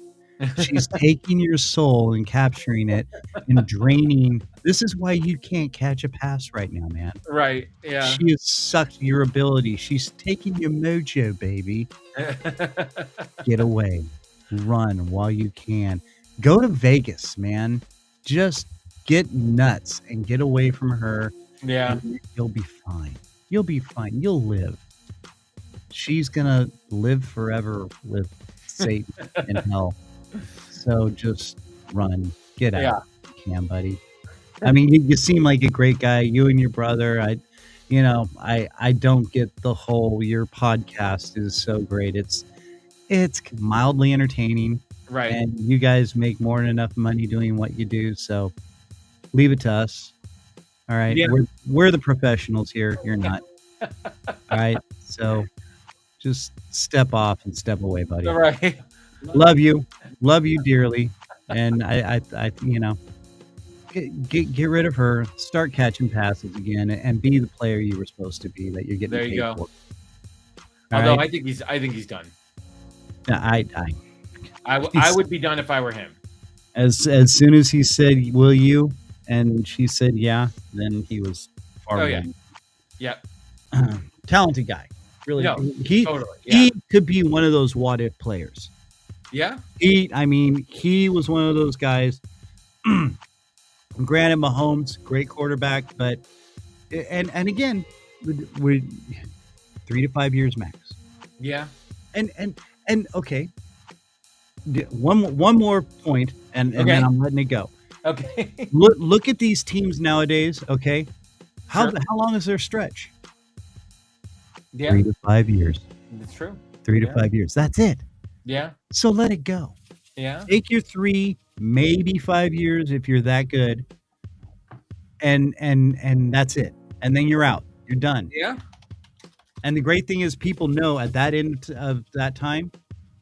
She's taking your soul and capturing it and draining. This is why you can't catch a pass right now, man. Right. Yeah. She has sucked your ability. She's taking your mojo, baby. Get away. Run while you can. Go to Vegas, man. Just get nuts and get away from her. Yeah. You'll be fine. You'll be fine. You'll live. She's gonna live forever with Satan in hell. So just run. Get out. Yeah. You can, buddy. I mean, you seem like a great guy. You and your brother. I don't get the whole your podcast is so great. It's mildly entertaining. Right. And you guys make more than enough money doing what you do. So leave it to us. All right. Yeah. We're the professionals here. You're not. All right. So just step off and step away, buddy. All right. Love you dearly. And I get rid of her, start catching passes again, and be the player you were supposed to be that you're getting there you paid go. for. Although right? I think he's done. I would be done if I were him. As soon as he said, "Will you?" and she said, "Yeah," then he was far away. Yeah. Talented guy. Really. No, he could be one of those what if players. Yeah. He was one of those guys. Granted, Mahomes, great quarterback, but and again, we're 3 to 5 years max. Yeah. And okay. One more point, and then I'm letting it go. Okay. Look at these teams nowadays. Okay, how long is their stretch? Yeah, 3 to 5 years. That's true. 3 to 5 years. That's it. Yeah. So let it go. Yeah. Take your 3, maybe 5 years if you're that good, and that's it. And then you're out. You're done. Yeah. And the great thing is, people know at that end of that time,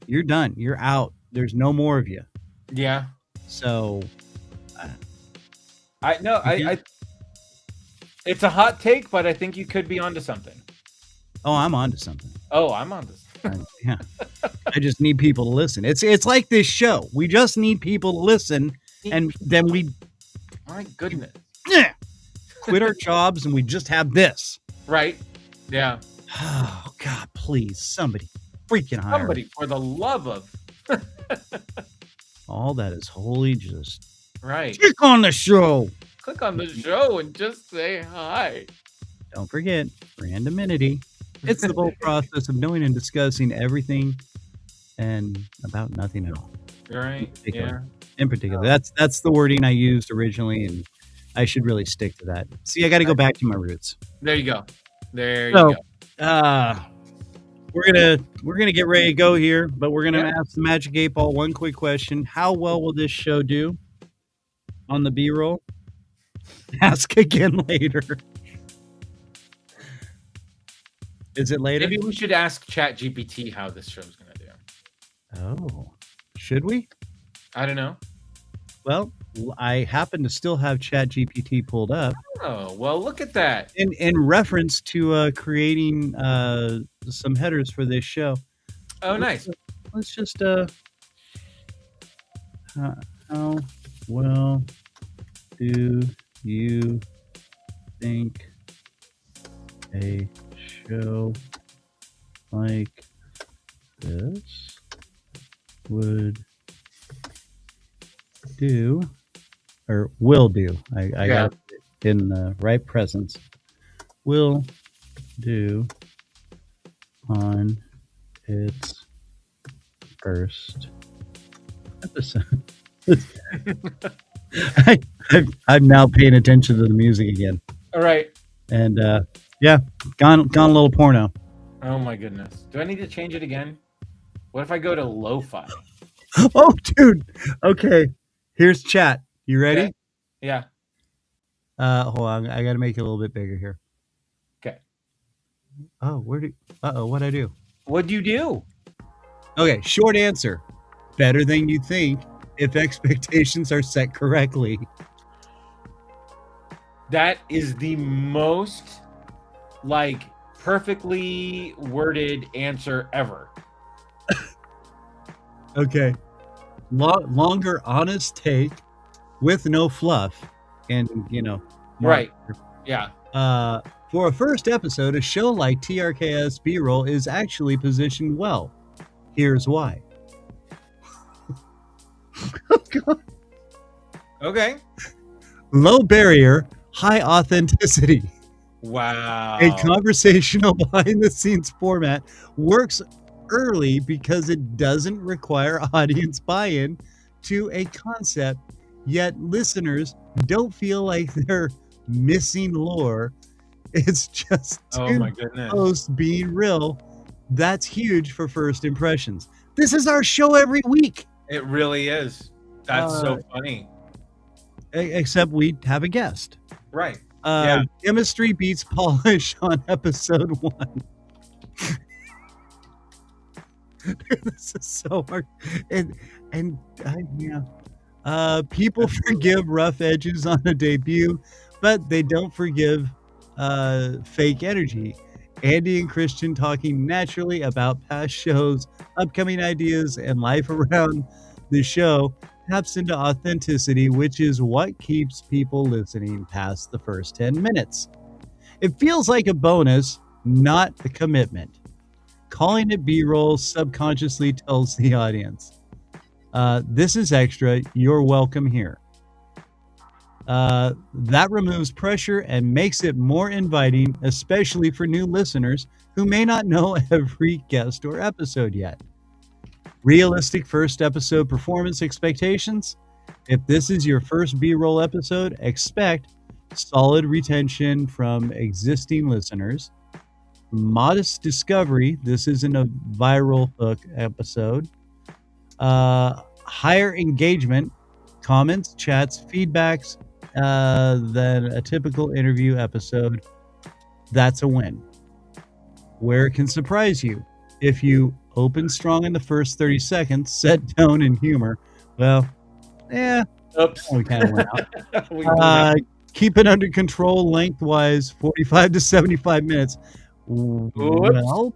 you're done. You're out. There's no more of you. Yeah. So, it's a hot take, but I think you could be onto something. Oh, I'm onto something. Oh, I'm onto something. Yeah. I just need people to listen. It's like this show. We just need people to listen, and then we, my goodness, quit our jobs and we just have this. Right. Yeah. Oh God, please, somebody freaking hire. Somebody, for the love of. All that is holy, just right. click on the show. Click on the show and just say hi. Don't forget Randominity. It's the whole process of knowing and discussing everything and about nothing at all. Right. In particular. That's the wording I used originally, and I should really stick to that. See, I got to go back to my roots. There you go. There you go. We're gonna get ready to go here, but we're gonna ask the Magic 8 Ball one quick question: how well will this show do on the B-roll? Ask again later. Is it later? Maybe we should ask ChatGPT how this show's gonna do. Oh, should we? I don't know. Well, I happen to still have ChatGPT pulled up. Oh, well, look at that. In reference to creating some headers for this show. Oh, nice. Let's just how well do you think a show like this would do or will do? I got it in the right presence. Will do on its first episode. I'm now paying attention to the music again. All right. And gone a little porno. Oh my goodness. Do I need to change it again? What if I go to lo-fi? Oh, dude. Okay. Here's chat. You ready? Okay. Yeah. Hold on. I got to make it a little bit bigger here. Okay. Oh, what'd I do? What'd you do? Okay. Short answer. Better than you think if expectations are set correctly. That is the most perfectly worded answer ever. Okay. Longer, honest take with no fluff. And, right. Yeah. For a first episode, a show like TRKS B-Roll is actually positioned well. Here's why. Oh, God. Okay. Low barrier, high authenticity. Wow. A conversational behind-the-scenes format works early because it doesn't require audience buy-in to a concept, yet listeners don't feel like they're missing lore. It's just Oh my goodness. hosts being real. That's huge for first impressions. This is our show every week. It really is. That's so funny. Except we have a guest. Right. Yeah. Chemistry beats polish on episode 1. This is so hard. People forgive rough edges on a debut, but they don't forgive fake energy. Andy and Kristian talking naturally about past shows, upcoming ideas, and life around the show taps into authenticity, which is what keeps people listening past the first 10 minutes. It feels like a bonus, not a commitment. Calling it B-roll subconsciously tells the audience, this is extra, you're welcome here. That removes pressure and makes it more inviting, especially for new listeners who may not know every guest or episode yet. Realistic first episode performance expectations. If this is your first B-roll episode, expect solid retention from existing listeners. Modest discovery. This isn't a viral hook episode. Higher engagement, comments, chats, feedbacks than a typical interview episode. That's a win. Where it can surprise you. If you open strong in the first 30 seconds, set tone and humor, well, oops, we kind of went out. Keep it under control lengthwise, 45 to 75 minutes. Well,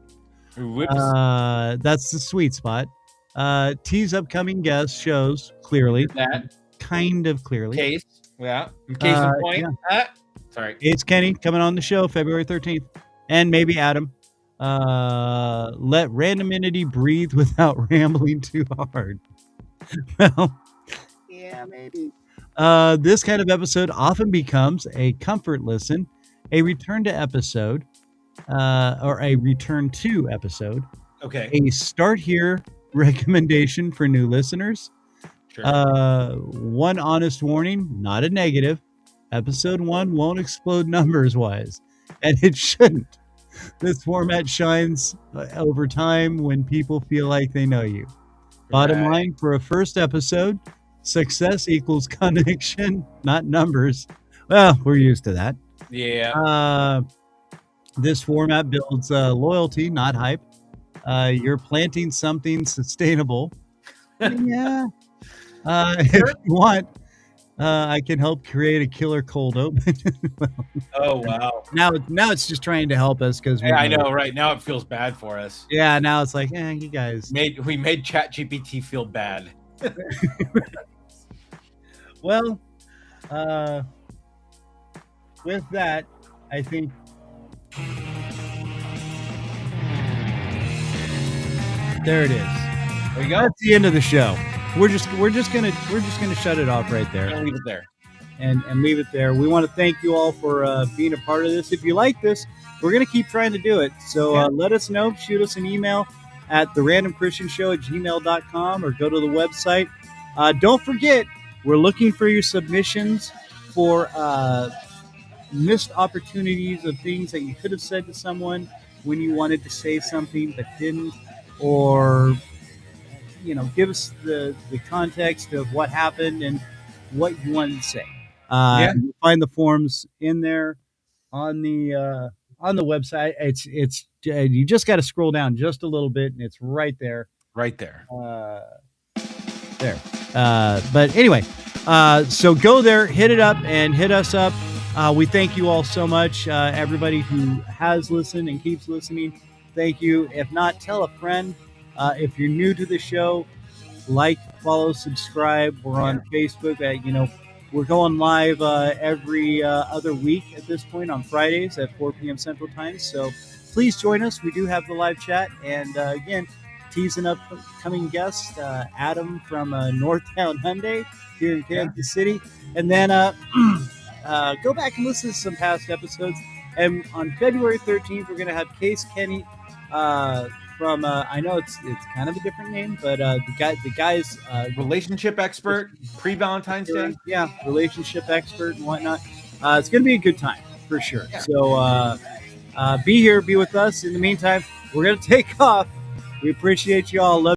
that's the sweet spot. Tease upcoming guest shows clearly. That kind of clearly. Case, yeah. Case in point. Yeah. Sorry. It's Kenny coming on the show February 13th, and maybe Adam. Let Randominity breathe without rambling too hard. Well, yeah, maybe. This kind of episode often becomes a comfort listen, a return to episode, or a return to episode. Okay. A start here recommendation for new listeners. Sure. One honest warning, not a negative. Episode 1 won't explode numbers wise, and it shouldn't. This format shines over time when people feel like they know you. Bottom line, for a first episode, success equals connection, not numbers. Well, we're used to that. Yeah. This format builds loyalty, not hype. You're planting something sustainable. Yeah. If you want, I can help create a killer cold open. Oh wow! Now it's just trying to help us because I know. Right now it feels bad for us. Yeah. Now it's like, you guys we made ChatGPT feel bad. Well, with that, I think. There it is. There you go. That's the end of the show. We're just gonna shut it off right there. And leave it there. And leave it there. We want to thank you all for being a part of this. If you like this, we're gonna keep trying to do it. So let us know. Shoot us an email at therandomkristianshow@gmail.com or go to the website. Don't forget, we're looking for your submissions for missed opportunities of things that you could have said to someone when you wanted to say something but didn't, or give us the context of what happened and what you wanted to say. You'll find the forms in there on the website. It's you just got to scroll down just a little bit and it's right there. Right there. There. But anyway, so go there, hit it up, and hit us up. We thank you all so much. Everybody who has listened and keeps listening, thank you. If not, tell a friend. If you're new to the show, like, follow, subscribe. We're on Facebook. We're going live every other week at this point on Fridays at 4 p.m. Central Time. So please join us. We do have the live chat. And again, teasing upcoming guest, Adam from Northtown Hyundai here in Kansas City. And then go back and listen to some past episodes. And on February 13th, we're going to have Case Kenny from I know it's kind of a different name, but the guy's relationship expert, pre-Valentine's Day. Yeah, relationship expert and whatnot. It's going to be a good time for sure. Yeah. So be here, be with us. In the meantime, we're going to take off. We appreciate you all. Love